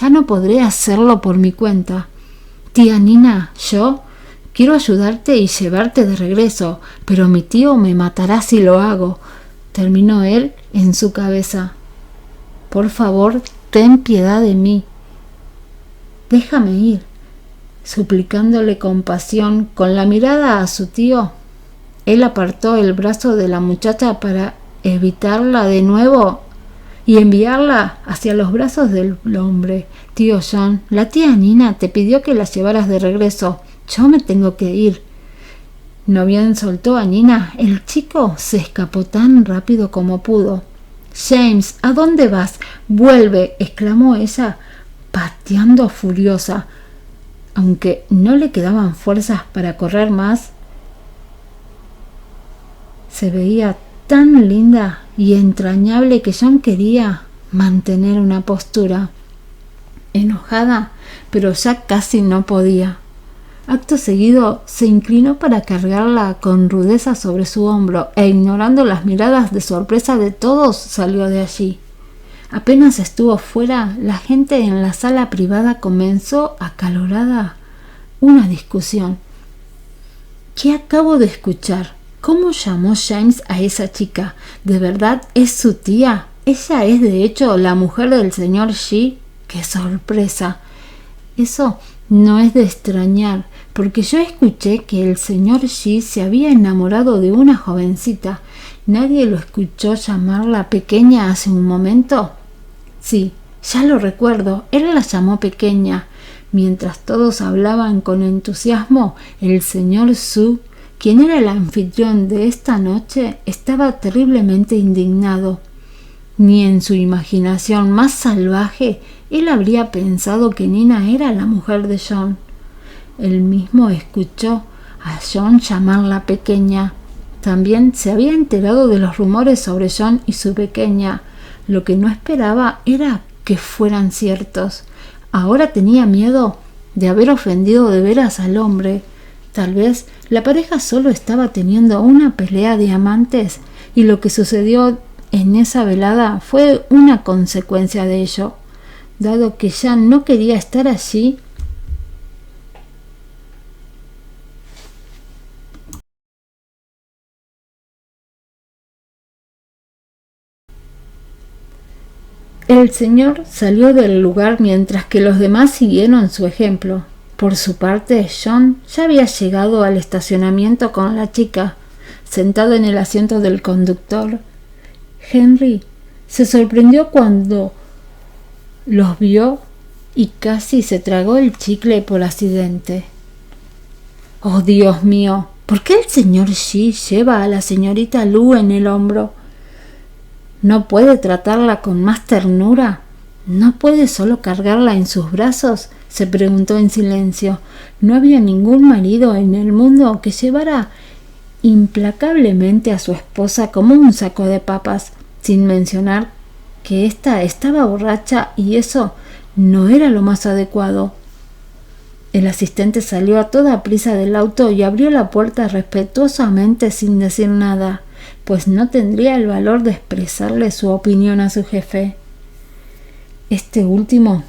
ya no podré hacerlo por mi cuenta». «Tía Nina, ¿yo? Quiero ayudarte y llevarte de regreso, pero mi tío me matará si lo hago, terminó él en su cabeza. Por favor, ten piedad de mí. Déjame ir, suplicándole compasión con la mirada a su tío. Él apartó el brazo de la muchacha para evitarla de nuevo y enviarla hacia los brazos del hombre. Tío John, la tía Nina te pidió que la llevaras de regreso. Yo me tengo que ir. No bien soltó a Nina, el chico se escapó tan rápido como pudo. James, ¿a dónde vas? Vuelve, exclamó ella, pateando furiosa. Aunque no le quedaban fuerzas para correr más, se veía tan linda y entrañable que John quería mantener una postura. Enojada, pero ya casi no podía. Acto seguido se inclinó para cargarla con rudeza sobre su hombro e ignorando las miradas de sorpresa de todos salió de allí. Apenas estuvo fuera, la gente en la sala privada comenzó acalorada una discusión. ¿Qué acabo de escuchar? ¿Cómo llamó James a esa chica? ¿De verdad es su tía? ¿Ella es de hecho la mujer del señor G? ¡Qué sorpresa! Eso no es de extrañar, porque yo escuché que el señor G se había enamorado de una jovencita. ¿Nadie lo escuchó llamarla pequeña hace un momento? Sí, ya lo recuerdo, él la llamó pequeña. Mientras todos hablaban con entusiasmo, el señor Su, quien era el anfitrión de esta noche, estaba terriblemente indignado. Ni en su imaginación más salvaje él habría pensado que Nina era la mujer de John. Él mismo escuchó a John llamarla pequeña. También se había enterado de los rumores sobre John y su pequeña. Lo que no esperaba era que fueran ciertos. Ahora tenía miedo de haber ofendido de veras al hombre. Tal vez la pareja solo estaba teniendo una pelea de amantes y lo que sucedió en esa velada fue una consecuencia de ello. Dado que ya no quería estar allí, el señor salió del lugar mientras que los demás siguieron su ejemplo. Por su parte, John ya había llegado al estacionamiento con la chica, sentado en el asiento del conductor. Henry se sorprendió cuando los vio y casi se tragó el chicle por accidente. ¡Oh, Dios mío! ¿Por qué el señor G lleva a la señorita Lu en el hombro? ¿No puede tratarla con más ternura? ¿No puede solo cargarla en sus brazos? Se preguntó en silencio. No había ningún marido en el mundo que llevara implacablemente a su esposa como un saco de papas, sin mencionar que ésta estaba borracha y eso no era lo más adecuado. El asistente salió a toda prisa del auto y abrió la puerta respetuosamente sin decir nada, pues no tendría el valor de expresarle su opinión a su jefe. Este último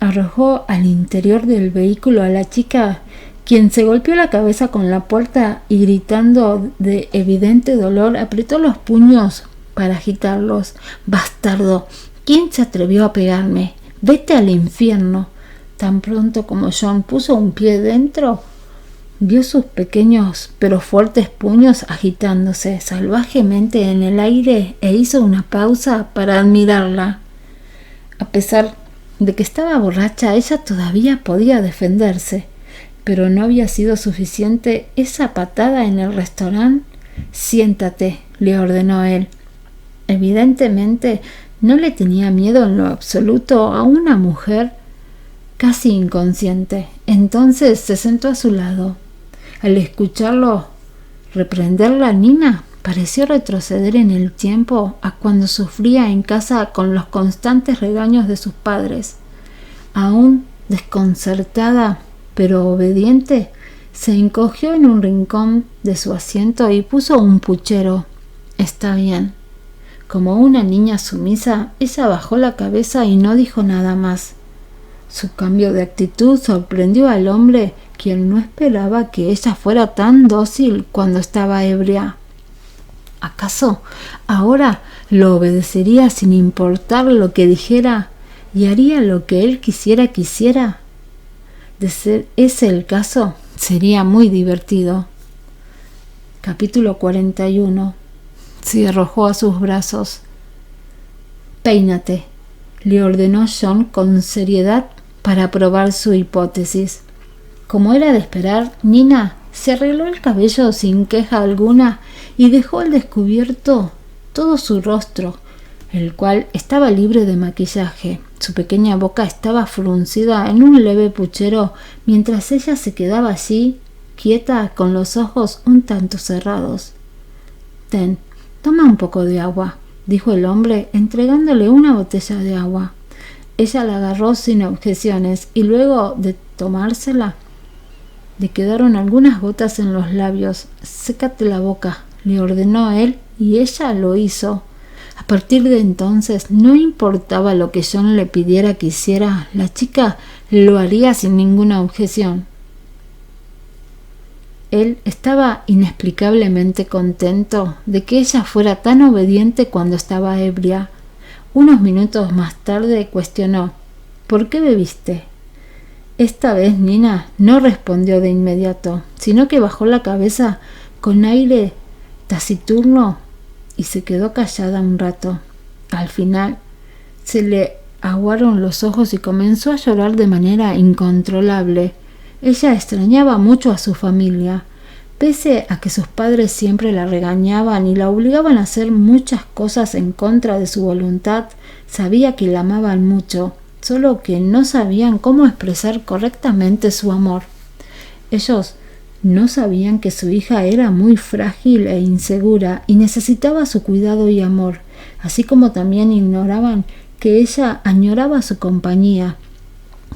arrojó al interior del vehículo a la chica, quien se golpeó la cabeza con la puerta y gritando de evidente dolor apretó los puños para agitarlos. «¡Bastardo! ¿Quién se atrevió a pegarme? ¡Vete al infierno!». Tan pronto como John puso un pie dentro, vio sus pequeños pero fuertes puños agitándose salvajemente en el aire e hizo una pausa para admirarla. A pesar de que estaba borracha, ella todavía podía defenderse, pero no había sido suficiente esa patada en el restaurante. «Siéntate», le ordenó él. Evidentemente no le tenía miedo en lo absoluto a una mujer casi inconsciente. Entonces se sentó a su lado. Al escucharlo reprenderla, Nina pareció retroceder en el tiempo a cuando sufría en casa con los constantes regaños de sus padres. Aún desconcertada pero obediente, se encogió en un rincón de su asiento y puso un puchero. «Está bien». Como una niña sumisa, ella bajó la cabeza y no dijo nada más. Su cambio de actitud sorprendió al hombre, quien no esperaba que ella fuera tan dócil cuando estaba ebria. ¿Acaso ahora lo obedecería sin importar lo que dijera y haría lo que él quisiera? De ser ese el caso, sería muy divertido. Capítulo 41. Se arrojó a sus brazos. «Peínate», le ordenó John con seriedad para probar su hipótesis. Como era de esperar, Nina se arregló el cabello sin queja alguna y dejó al descubierto todo su rostro, el cual estaba libre de maquillaje. Su pequeña boca estaba fruncida en un leve puchero, mientras ella se quedaba allí, quieta, con los ojos un tanto cerrados. «Ten, toma un poco de agua», dijo el hombre, entregándole una botella de agua. Ella la agarró sin objeciones y luego de tomársela, le quedaron algunas gotas en los labios. «Sécate la boca», le ordenó él, y ella lo hizo. A partir de entonces, no importaba lo que John le pidiera que hiciera, la chica lo haría sin ninguna objeción. Él estaba inexplicablemente contento de que ella fuera tan obediente cuando estaba ebria. Unos minutos más tarde cuestionó: «¿Por qué bebiste?». Esta vez Nina no respondió de inmediato, sino que bajó la cabeza con aire taciturno y se quedó callada un rato. Al final se le aguaron los ojos y comenzó a llorar de manera incontrolable. Ella extrañaba mucho a su familia. Pese a que sus padres siempre la regañaban y la obligaban a hacer muchas cosas en contra de su voluntad, sabía que la amaban mucho, solo que no sabían cómo expresar correctamente su amor. Ellos no sabían que su hija era muy frágil e insegura y necesitaba su cuidado y amor, así como también ignoraban que ella añoraba su compañía.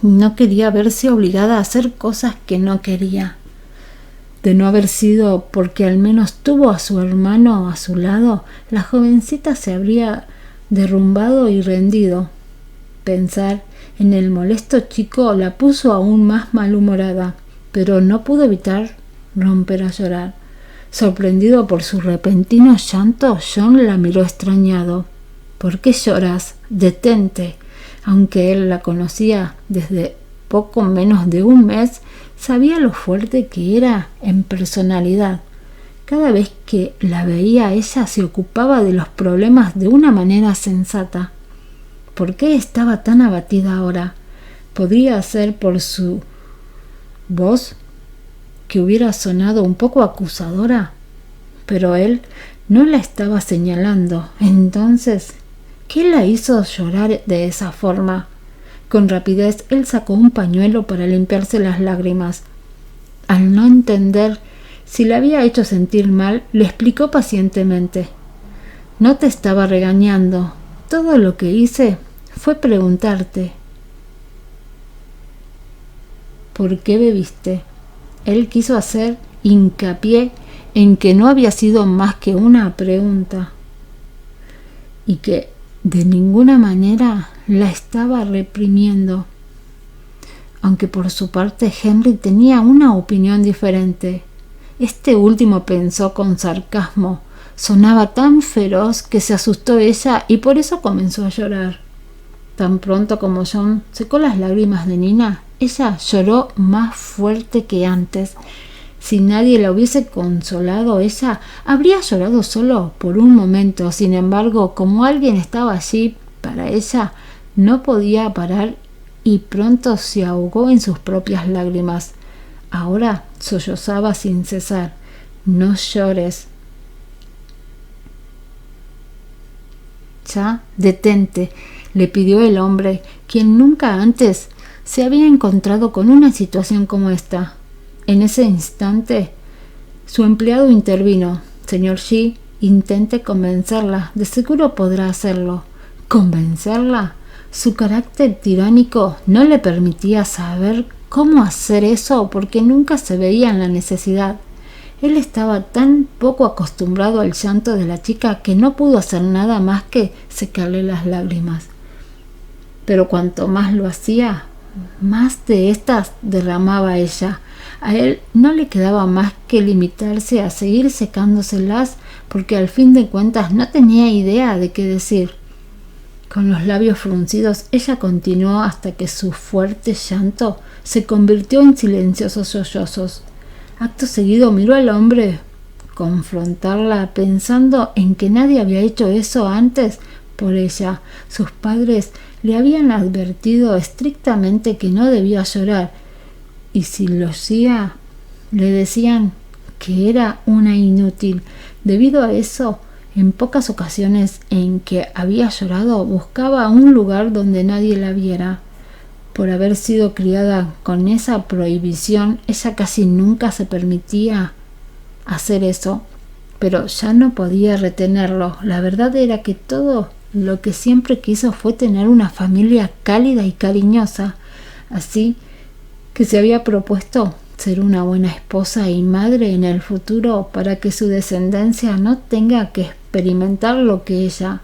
No quería verse obligada a hacer cosas que no quería. De no haber sido porque al menos tuvo a su hermano a su lado, la jovencita se habría derrumbado y rendido. Pensar en el molesto chico la puso aún más malhumorada, pero no pudo evitar romper a llorar. Sorprendido por su repentino llanto, John la miró extrañado. «¿Por qué lloras? Detente». Aunque él la conocía desde poco menos de un mes, sabía lo fuerte que era en personalidad. Cada vez que la veía, ella se ocupaba de los problemas de una manera sensata. ¿Por qué estaba tan abatida ahora? Podría ser por su voz, que hubiera sonado un poco acusadora, pero él no la estaba señalando. Entonces, ¿qué la hizo llorar de esa forma? Con rapidez él sacó un pañuelo para limpiarse las lágrimas. Al no entender si la había hecho sentir mal, le explicó pacientemente: «No te estaba regañando. Todo lo que hice fue preguntarte ¿por qué bebiste?». Él quiso hacer hincapié en que no había sido más que una pregunta y que de ninguna manera la estaba reprimiendo. Aunque por su parte Henry tenía una opinión diferente. Este último pensó con sarcasmo. Sonaba tan feroz que se asustó ella y por eso comenzó a llorar. Tan pronto como John secó las lágrimas de Nina, ella lloró más fuerte que antes. Si nadie la hubiese consolado, ella habría llorado solo por un momento. Sin embargo, como alguien estaba allí para ella, no podía parar y pronto se ahogó en sus propias lágrimas. Ahora sollozaba sin cesar. «No llores». «Ya, detente», le pidió el hombre, quien nunca antes se había encontrado con una situación como esta. En ese instante, su empleado intervino. «Señor G, intente convencerla. De seguro podrá hacerlo». ¿Convencerla? Su carácter tiránico no le permitía saber cómo hacer eso porque nunca se veía en la necesidad. Él estaba tan poco acostumbrado al llanto de la chica que no pudo hacer nada más que secarle las lágrimas. Pero cuanto más lo hacía, más de estas derramaba ella. A él no le quedaba más que limitarse a seguir secándoselas, porque al fin de cuentas no tenía idea de qué decir. Con los labios fruncidos, ella continuó hasta que su fuerte llanto se convirtió en silenciosos sollozos. Acto seguido miró al hombre confrontarla, pensando en que nadie había hecho eso antes por ella. Sus padres le habían advertido estrictamente que no debía llorar, y si lo hacía, le decían que era una inútil. Debido a eso, en pocas ocasiones en que había llorado, buscaba un lugar donde nadie la viera. Por haber sido criada con esa prohibición, ella casi nunca se permitía hacer eso, pero ya no podía retenerlo. La verdad era que todo lo que siempre quiso fue tener una familia cálida y cariñosa, así que se había propuesto ser una buena esposa y madre en el futuro para que su descendencia no tenga que experimentar lo que ella.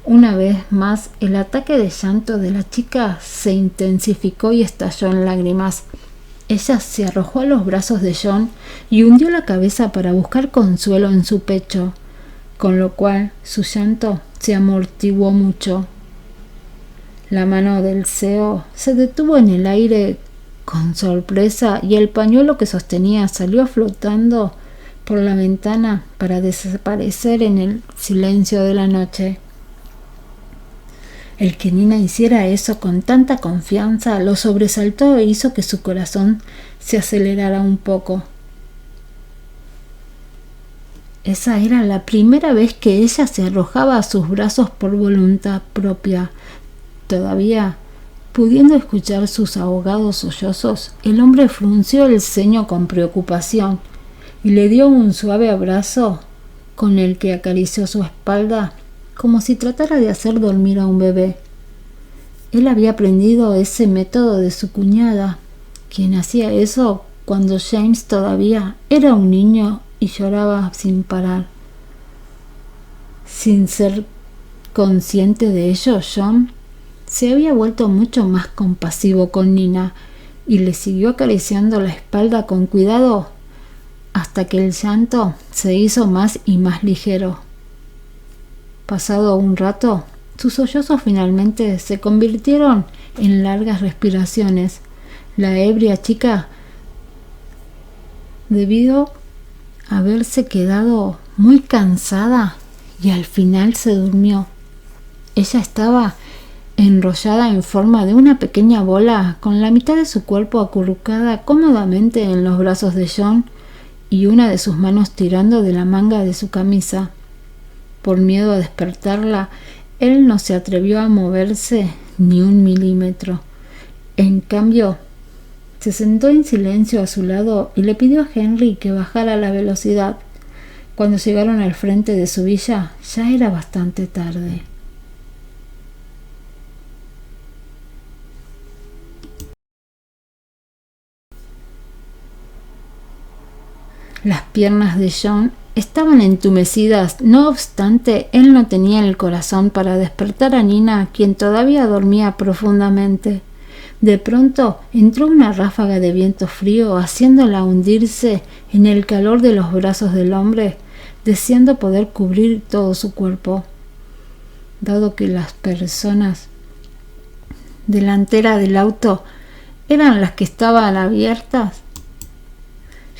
Una vez más, el ataque de llanto de la chica se intensificó y estalló en lágrimas. Ella se arrojó a los brazos de John y hundió la cabeza para buscar consuelo en su pecho, con lo cual su llanto se amortiguó mucho. La mano del CEO se detuvo en el aire con sorpresa y el pañuelo que sostenía salió flotando por la ventana para desaparecer en el silencio de la noche. El que Nina hiciera eso con tanta confianza lo sobresaltó e hizo que su corazón se acelerara un poco. Esa era la primera vez que ella se arrojaba a sus brazos por voluntad propia. Todavía pudiendo escuchar sus ahogados sollozos, el hombre frunció el ceño con preocupación y le dio un suave abrazo con el que acarició su espalda, como si tratara de hacer dormir a un bebé. Él había aprendido ese método de su cuñada, quien hacía eso cuando James todavía era un niño y lloraba sin parar. Sin ser consciente de ello, John se había vuelto mucho más compasivo con Nina y le siguió acariciando la espalda con cuidado hasta que el llanto se hizo más y más ligero. Pasado un rato, sus sollozos finalmente se convirtieron en largas respiraciones. La ebria chica debió haberse quedado muy cansada y al final se durmió. Ella estaba enrollada en forma de una pequeña bola, con la mitad de su cuerpo acurrucada cómodamente en los brazos de John y una de sus manos tirando de la manga de su camisa. Por miedo a despertarla, él no se atrevió a moverse ni un milímetro. En cambio, se sentó en silencio a su lado y le pidió a Henry que bajara la velocidad. Cuando llegaron al frente de su villa, ya era bastante tarde. Las piernas de John estaban entumecidas, no obstante, él no tenía el corazón para despertar a Nina, quien todavía dormía profundamente. De pronto entró una ráfaga de viento frío, haciéndola hundirse en el calor de los brazos del hombre, deseando poder cubrir todo su cuerpo. Dado que las personas delanteras del auto eran las que estaban abiertas,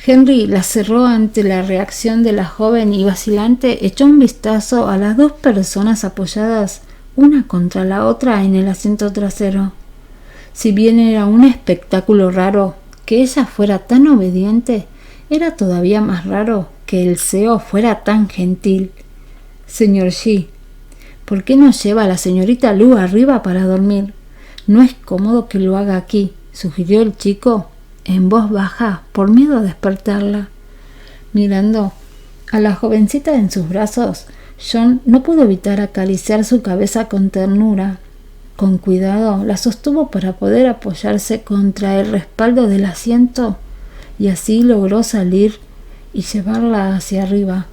Henry la cerró ante la reacción de la joven y vacilante echó un vistazo a las dos personas apoyadas una contra la otra en el asiento trasero. Si bien era un espectáculo raro que ella fuera tan obediente, era todavía más raro que el CEO fuera tan gentil. Señor G, ¿por qué no lleva a la señorita Lu arriba para dormir? No es cómodo que lo haga aquí, sugirió el chico en voz baja por miedo a despertarla. Mirando a la jovencita en sus brazos, John no pudo evitar acariciar su cabeza con ternura. Con cuidado la sostuvo para poder apoyarse contra el respaldo del asiento y así logró salir y llevarla hacia arriba.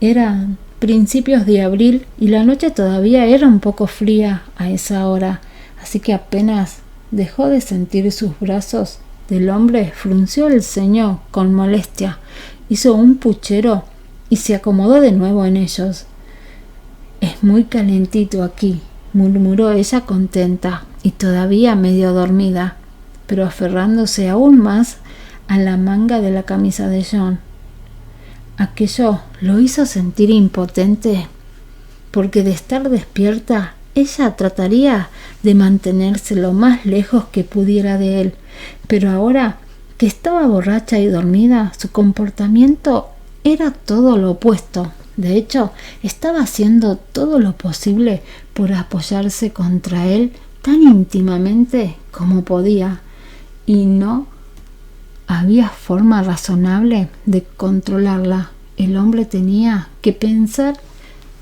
Eran principios de abril y la noche todavía era un poco fría a esa hora, así que apenas dejó de sentir sus brazos del hombre frunció el ceño con molestia, hizo un puchero y se acomodó de nuevo en ellos. «Es muy calentito aquí», murmuró ella contenta y todavía medio dormida, pero aferrándose aún más a la manga de la camisa de John. Aquello lo hizo sentir impotente, porque de estar despierta, ella trataría de mantenerse lo más lejos que pudiera de él, pero ahora que estaba borracha y dormida, su comportamiento era todo lo opuesto. De hecho, estaba haciendo todo lo posible por apoyarse contra él tan íntimamente como podía, y no había forma razonable de controlarla. El hombre tenía que pensar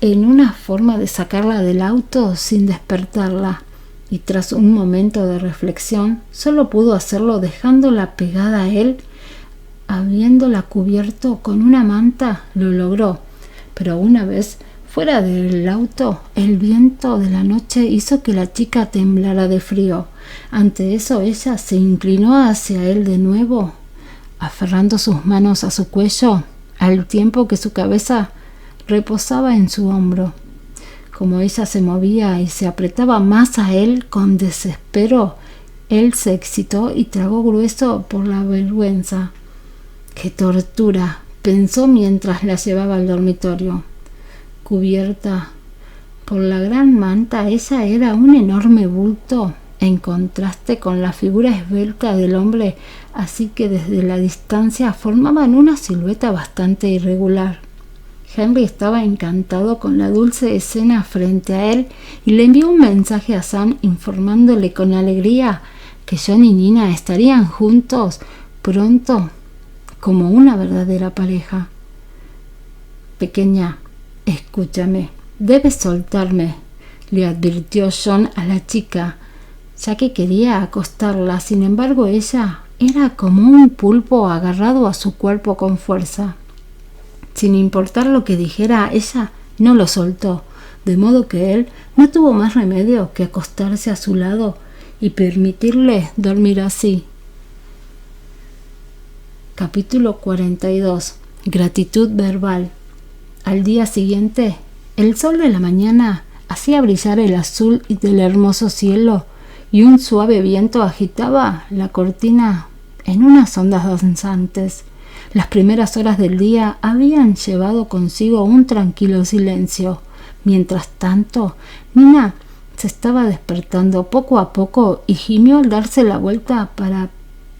en una forma de sacarla del auto sin despertarla, y tras un momento de reflexión solo pudo hacerlo dejándola pegada a él. Habiéndola cubierto con una manta, lo logró, pero una vez fuera del auto, el viento de la noche hizo que la chica temblara de frío. Ante eso, ella se inclinó hacia él de nuevo, aferrando sus manos a su cuello, al tiempo que su cabeza reposaba en su hombro. Como ella se movía y se apretaba más a él con desespero, él se excitó y tragó grueso por la vergüenza. ¡Qué tortura!, pensó mientras la llevaba al dormitorio. Cubierta por la gran manta, ella era un enorme bulto en contraste con la figura esbelta del hombre, así que desde la distancia formaban una silueta bastante irregular. Henry estaba encantado con la dulce escena frente a él y le envió un mensaje a Sam informándole con alegría que John y Nina estarían juntos pronto como una verdadera pareja. «Pequeña, escúchame, debes soltarme», le advirtió John a la chica, ya que quería acostarla. Sin embargo, ella era como un pulpo agarrado a su cuerpo con fuerza. Sin importar lo que dijera, ella no lo soltó, de modo que él no tuvo más remedio que acostarse a su lado y permitirle dormir así. Capítulo 42. Gratitud verbal. Al día siguiente, el sol de la mañana hacía brillar el azul del hermoso cielo y un suave viento agitaba la cortina en unas ondas danzantes. Las primeras horas del día habían llevado consigo un tranquilo silencio. Mientras tanto, Nina se estaba despertando poco a poco y gimió al darse la vuelta para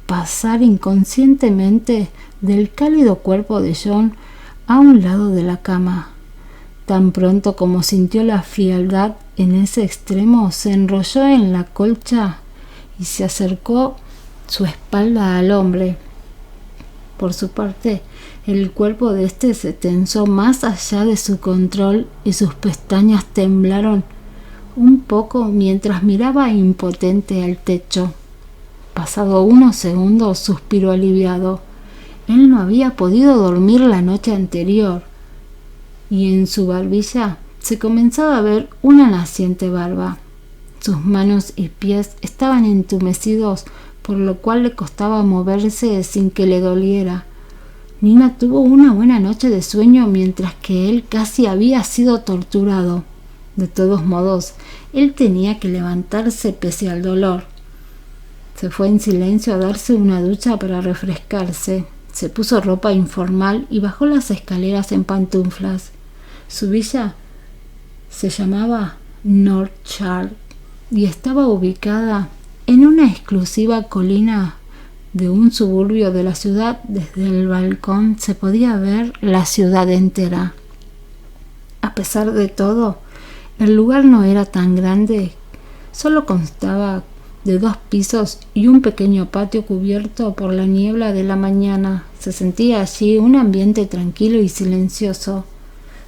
pasar inconscientemente del cálido cuerpo de John a un lado de la cama. Tan pronto como sintió la frialdad en ese extremo, se enrolló en la colcha y se acercó su espalda al hombre. Por su parte, el cuerpo de éste se tensó más allá de su control y sus pestañas temblaron un poco mientras miraba impotente al techo. Pasado unos segundos, suspiró aliviado. Él no había podido dormir la noche anterior, y en su barbilla se comenzaba a ver una naciente barba. Sus manos y pies estaban entumecidos, por lo cual le costaba moverse sin que le doliera. Nina tuvo una buena noche de sueño, mientras que él casi había sido torturado. De todos modos, él tenía que levantarse pese al dolor. Se fue en silencio a darse una ducha para refrescarse. Se puso ropa informal y bajó las escaleras en pantuflas. Su villa se llamaba Northshire y estaba ubicada en una exclusiva colina de un suburbio de la ciudad. Desde el balcón se podía ver la ciudad entera. A pesar de todo, el lugar no era tan grande. Solo constaba de 2 pisos y un pequeño patio cubierto por la niebla de la mañana. Se sentía allí un ambiente tranquilo y silencioso.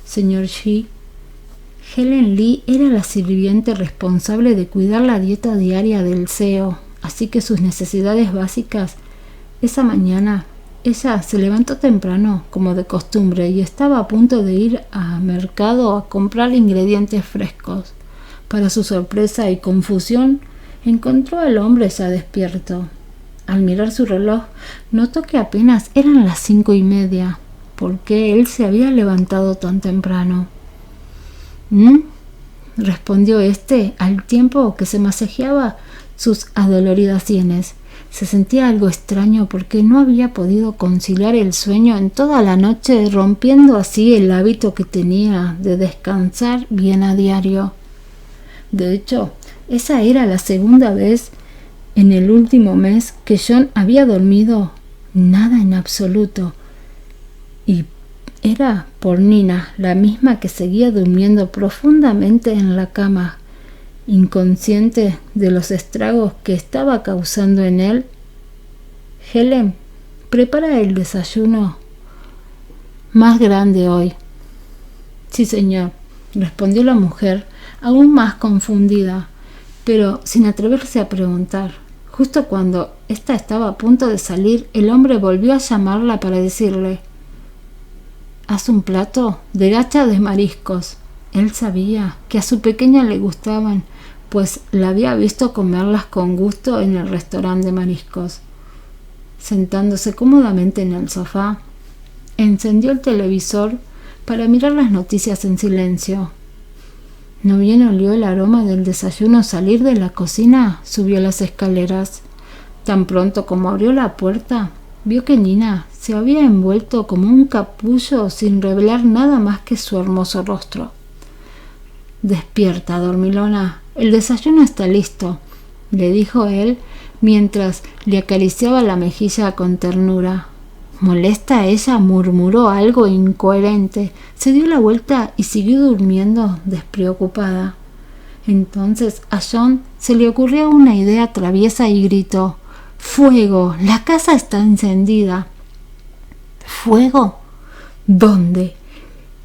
Señor Shi, Helen Lee era la sirviente responsable de cuidar la dieta diaria del CEO, así que sus necesidades básicas. Esa mañana ella se levantó temprano, como de costumbre, y estaba a punto de ir al mercado a comprar ingredientes frescos. Para su sorpresa y confusión, encontró al hombre ya despierto. Al mirar su reloj, notó que apenas eran las 5:30. ¿Por qué él se había levantado tan temprano? Respondió éste al tiempo que se masajeaba sus adoloridas sienes. Se sentía algo extraño porque no había podido conciliar el sueño en toda la noche, rompiendo así el hábito que tenía de descansar bien a diario. De hecho, esa era la segunda vez en el último mes que John había dormido nada en absoluto. Y era por Nina, la misma que seguía durmiendo profundamente en la cama, inconsciente de los estragos que estaba causando en él. Helen, prepara el desayuno más grande hoy. Sí, señor, respondió la mujer, aún más confundida, pero sin atreverse a preguntar. Justo cuando ésta estaba a punto de salir, el hombre volvió a llamarla para decirle: «Haz un plato de gachas de mariscos». Él sabía que a su pequeña le gustaban, pues la había visto comerlas con gusto en el restaurante de mariscos. Sentándose cómodamente en el sofá, encendió el televisor para mirar las noticias en silencio. No bien olió el aroma del desayuno salir de la cocina, subió las escaleras. Tan pronto como abrió la puerta, vio que Nina se había envuelto como un capullo sin revelar nada más que su hermoso rostro. «Despierta, dormilona, el desayuno está listo», le dijo él mientras le acariciaba la mejilla con ternura. Molesta, ella murmuró algo incoherente, se dio la vuelta y siguió durmiendo despreocupada. Entonces a John se le ocurrió una idea traviesa y gritó: «¡Fuego! ¡La casa está encendida!». «¿Fuego? ¿Dónde?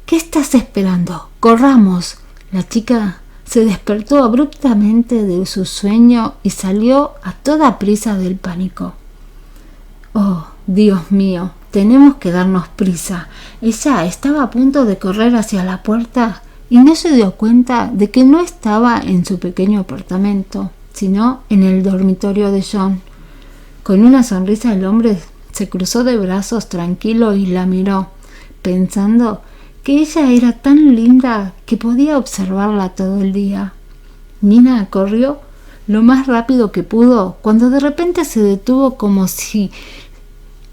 ¿Qué estás esperando? ¡Corramos!». La chica se despertó abruptamente de su sueño y salió a toda prisa del pánico. «Oh, Dios mío, tenemos que darnos prisa». Ella estaba a punto de correr hacia la puerta y no se dio cuenta de que no estaba en su pequeño apartamento, sino en el dormitorio de John. Con una sonrisa el hombre se cruzó de brazos tranquilo y la miró, pensando que ella era tan linda que podía observarla todo el día. Nina corrió lo más rápido que pudo, cuando de repente se detuvo como si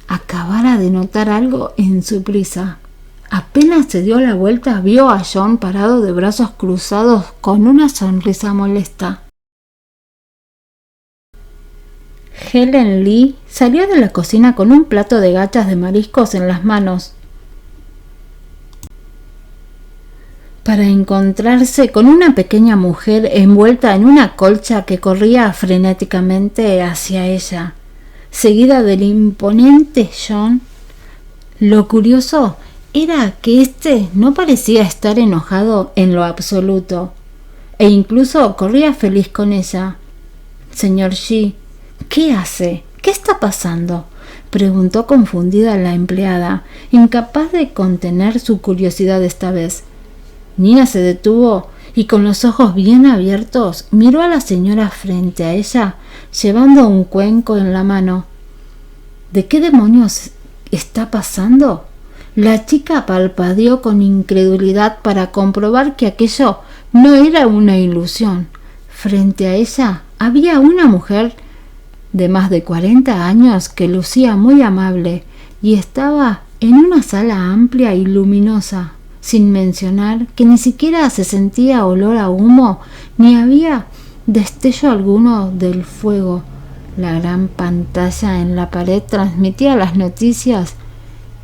acabara de notar algo en su prisa. Apenas se dio la vuelta, vio a John parado de brazos cruzados con una sonrisa molesta. Helen Lee salió de la cocina con un plato de gachas de mariscos en las manos, para encontrarse con una pequeña mujer envuelta en una colcha que corría frenéticamente hacia ella, seguida del imponente John. Lo curioso era que éste no parecía estar enojado en lo absoluto, e incluso corría feliz con ella. «Señor G, ¿qué hace? ¿Qué está pasando?», preguntó confundida la empleada, incapaz de contener su curiosidad esta vez. Nina se detuvo y con los ojos bien abiertos miró a la señora frente a ella, llevando un cuenco en la mano. «¿De qué demonios está pasando?». La chica parpadeó con incredulidad para comprobar que aquello no era una ilusión. Frente a ella había una mujer de más de 40 años que lucía muy amable y estaba en una sala amplia y luminosa, sin mencionar que ni siquiera se sentía olor a humo ni había destello alguno del fuego. La gran pantalla en la pared transmitía las noticias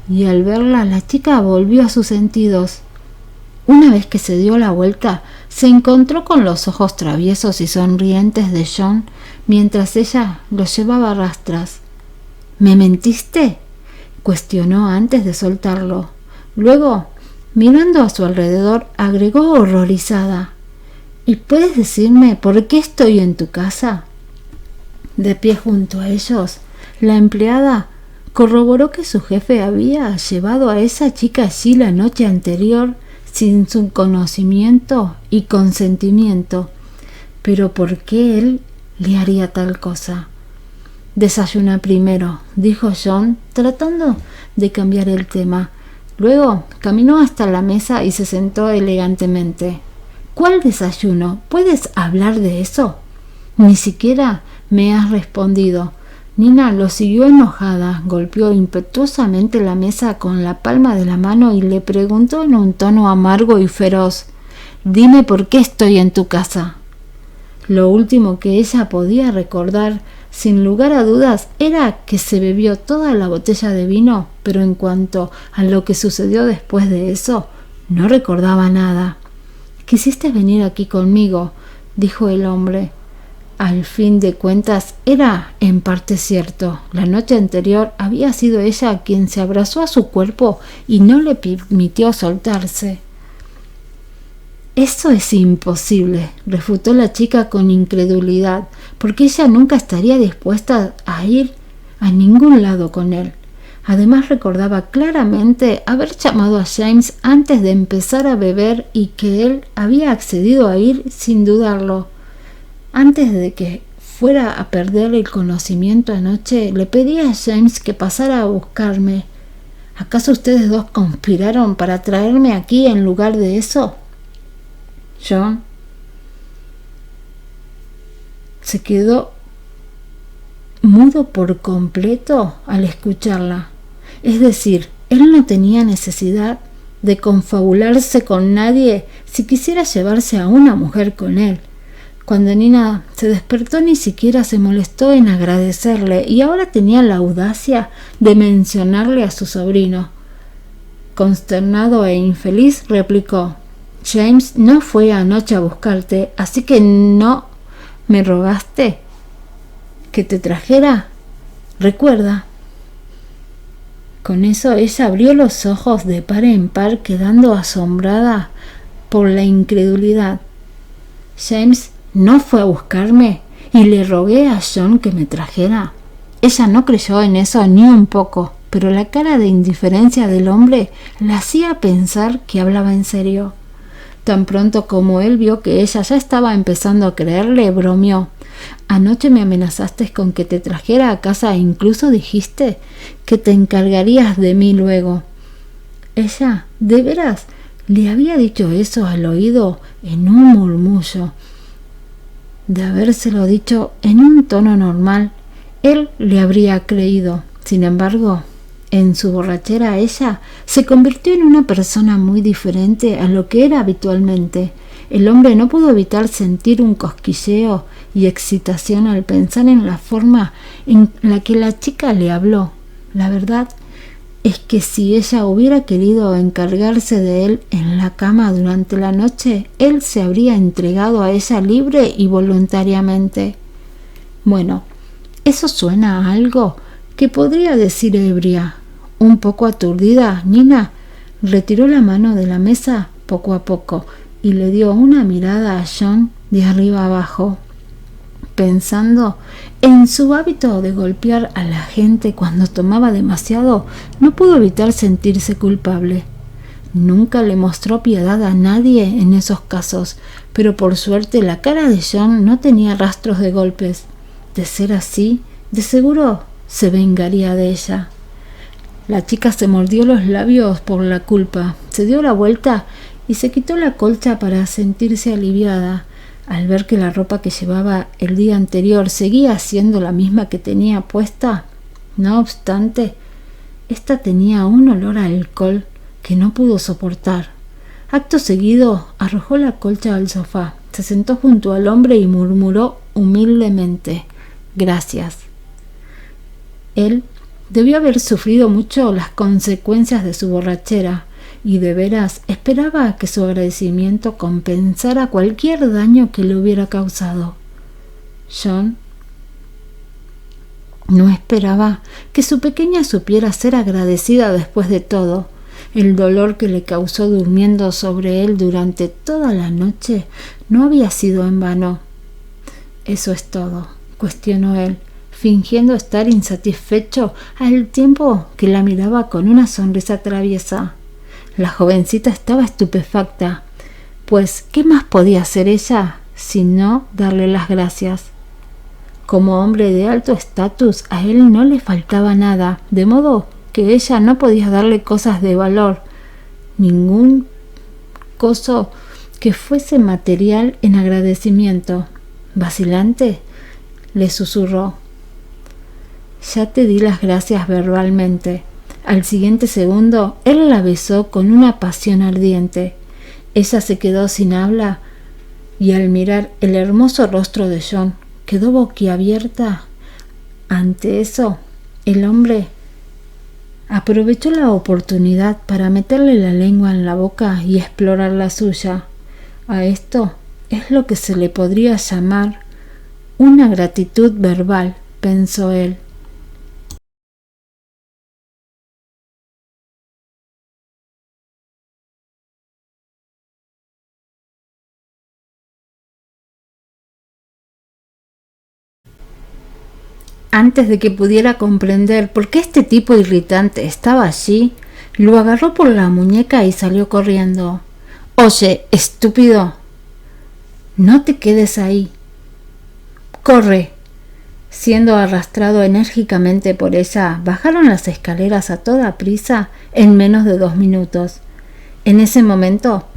y al verla la chica volvió a sus sentidos. Una vez que se dio la vuelta, se encontró con los ojos traviesos y sonrientes de John mientras ella lo llevaba a rastras. «¿Me mentiste?», cuestionó antes de soltarlo. Luego, mirando a su alrededor, agregó horrorizada: «¿Y puedes decirme por qué estoy en tu casa?». De pie junto a ellos, la empleada corroboró que su jefe había llevado a esa chica allí la noche anterior sin su conocimiento y consentimiento. Pero ¿por qué él le haría tal cosa? Desayuna primero, dijo John, tratando de cambiar el tema. Luego caminó hasta la mesa y se sentó elegantemente. ¿Cuál desayuno? ¿Puedes hablar de eso? Ni siquiera me has respondido. Nina lo siguió enojada, golpeó impetuosamente la mesa con la palma de la mano y le preguntó en un tono amargo y feroz: «Dime por qué estoy en tu casa». Lo último que ella podía recordar, sin lugar a dudas, era que se bebió toda la botella de vino, pero en cuanto a lo que sucedió después de eso, no recordaba nada. «Quisiste venir aquí conmigo», dijo el hombre. Al fin de cuentas, era en parte cierto. La noche anterior había sido ella quien se abrazó a su cuerpo y no le permitió soltarse. «Eso es imposible», refutó la chica con incredulidad, porque ella nunca estaría dispuesta a ir a ningún lado con él. Además recordaba claramente haber llamado a James antes de empezar a beber y que él había accedido a ir sin dudarlo. Antes de que fuera a perder el conocimiento anoche, le pedí a James que pasara a buscarme. ¿Acaso ustedes dos conspiraron para traerme aquí en lugar de eso? John se quedó mudo por completo al escucharla. Es decir, él no tenía necesidad de confabularse con nadie si quisiera llevarse a una mujer con él. Cuando Nina se despertó ni siquiera se molestó en agradecerle y ahora tenía la audacia de mencionarle a su sobrino. Consternado e infeliz, replicó: «James no fue anoche a buscarte, así que no me rogaste que te trajera. Recuerda». Con eso ella abrió los ojos de par en par, quedando asombrada por la incredulidad. «James no fue a buscarme y le rogué a John que me trajera». Ella no creyó en eso ni un poco, pero la cara de indiferencia del hombre la hacía pensar que hablaba en serio. Tan pronto como él vio que ella ya estaba empezando a creerle, bromeó: «Anoche me amenazaste con que te trajera a casa e incluso dijiste que te encargarías de mí luego». Ella, de veras, le había dicho eso al oído en un murmullo. De habérselo dicho en un tono normal, él le habría creído. Sin embargo, en su borrachera ella se convirtió en una persona muy diferente a lo que era habitualmente. El hombre no pudo evitar sentir un cosquilleo y excitación al pensar en la forma en la que la chica le habló. La verdad es que si ella hubiera querido encargarse de él en la cama durante la noche, él se habría entregado a ella libre y voluntariamente. Bueno, eso suena a algo que podría decir ebria. Un poco aturdida, Nina retiró la mano de la mesa poco a poco y le dio una mirada a John de arriba abajo. Pensando en su hábito de golpear a la gente cuando tomaba demasiado, no pudo evitar sentirse culpable. Nunca le mostró piedad a nadie en esos casos, pero por suerte la cara de John no tenía rastros de golpes. De ser así, de seguro se vengaría de ella. La chica se mordió los labios por la culpa, se dio la vuelta y se quitó la colcha para sentirse aliviada. Al ver que la ropa que llevaba el día anterior seguía siendo la misma que tenía puesta, no obstante, ésta tenía un olor a alcohol que no pudo soportar. Acto seguido, arrojó la colcha al sofá, se sentó junto al hombre y murmuró humildemente: «Gracias». Él debió haber sufrido mucho las consecuencias de su borrachera, y de veras esperaba que su agradecimiento compensara cualquier daño que le hubiera causado. John no esperaba que su pequeña supiera ser agradecida después de todo. El dolor que le causó durmiendo sobre él durante toda la noche no había sido en vano. «¿Eso es todo?», cuestionó él, fingiendo estar insatisfecho al tiempo que la miraba con una sonrisa traviesa. La jovencita estaba estupefacta, pues ¿qué más podía hacer ella sino darle las gracias? Como hombre de alto estatus, a él no le faltaba nada, de modo que ella no podía darle cosas de valor, ningún coso que fuese material en agradecimiento. Vacilante, le susurró: ya te di las gracias verbalmente. Al siguiente segundo, él la besó con una pasión ardiente. Ella se quedó sin habla y al mirar el hermoso rostro de John, quedó boquiabierta. Ante eso, el hombre aprovechó la oportunidad para meterle la lengua en la boca y explorar la suya. A esto es lo que se le podría llamar una gratitud verbal, pensó él. Antes de que pudiera comprender por qué este tipo irritante estaba allí, lo agarró por la muñeca y salió corriendo. «Oye, estúpido, no te quedes ahí. ¡Corre!». Siendo arrastrado enérgicamente por ella, bajaron las escaleras a toda prisa en menos de 2 minutos. En ese momento,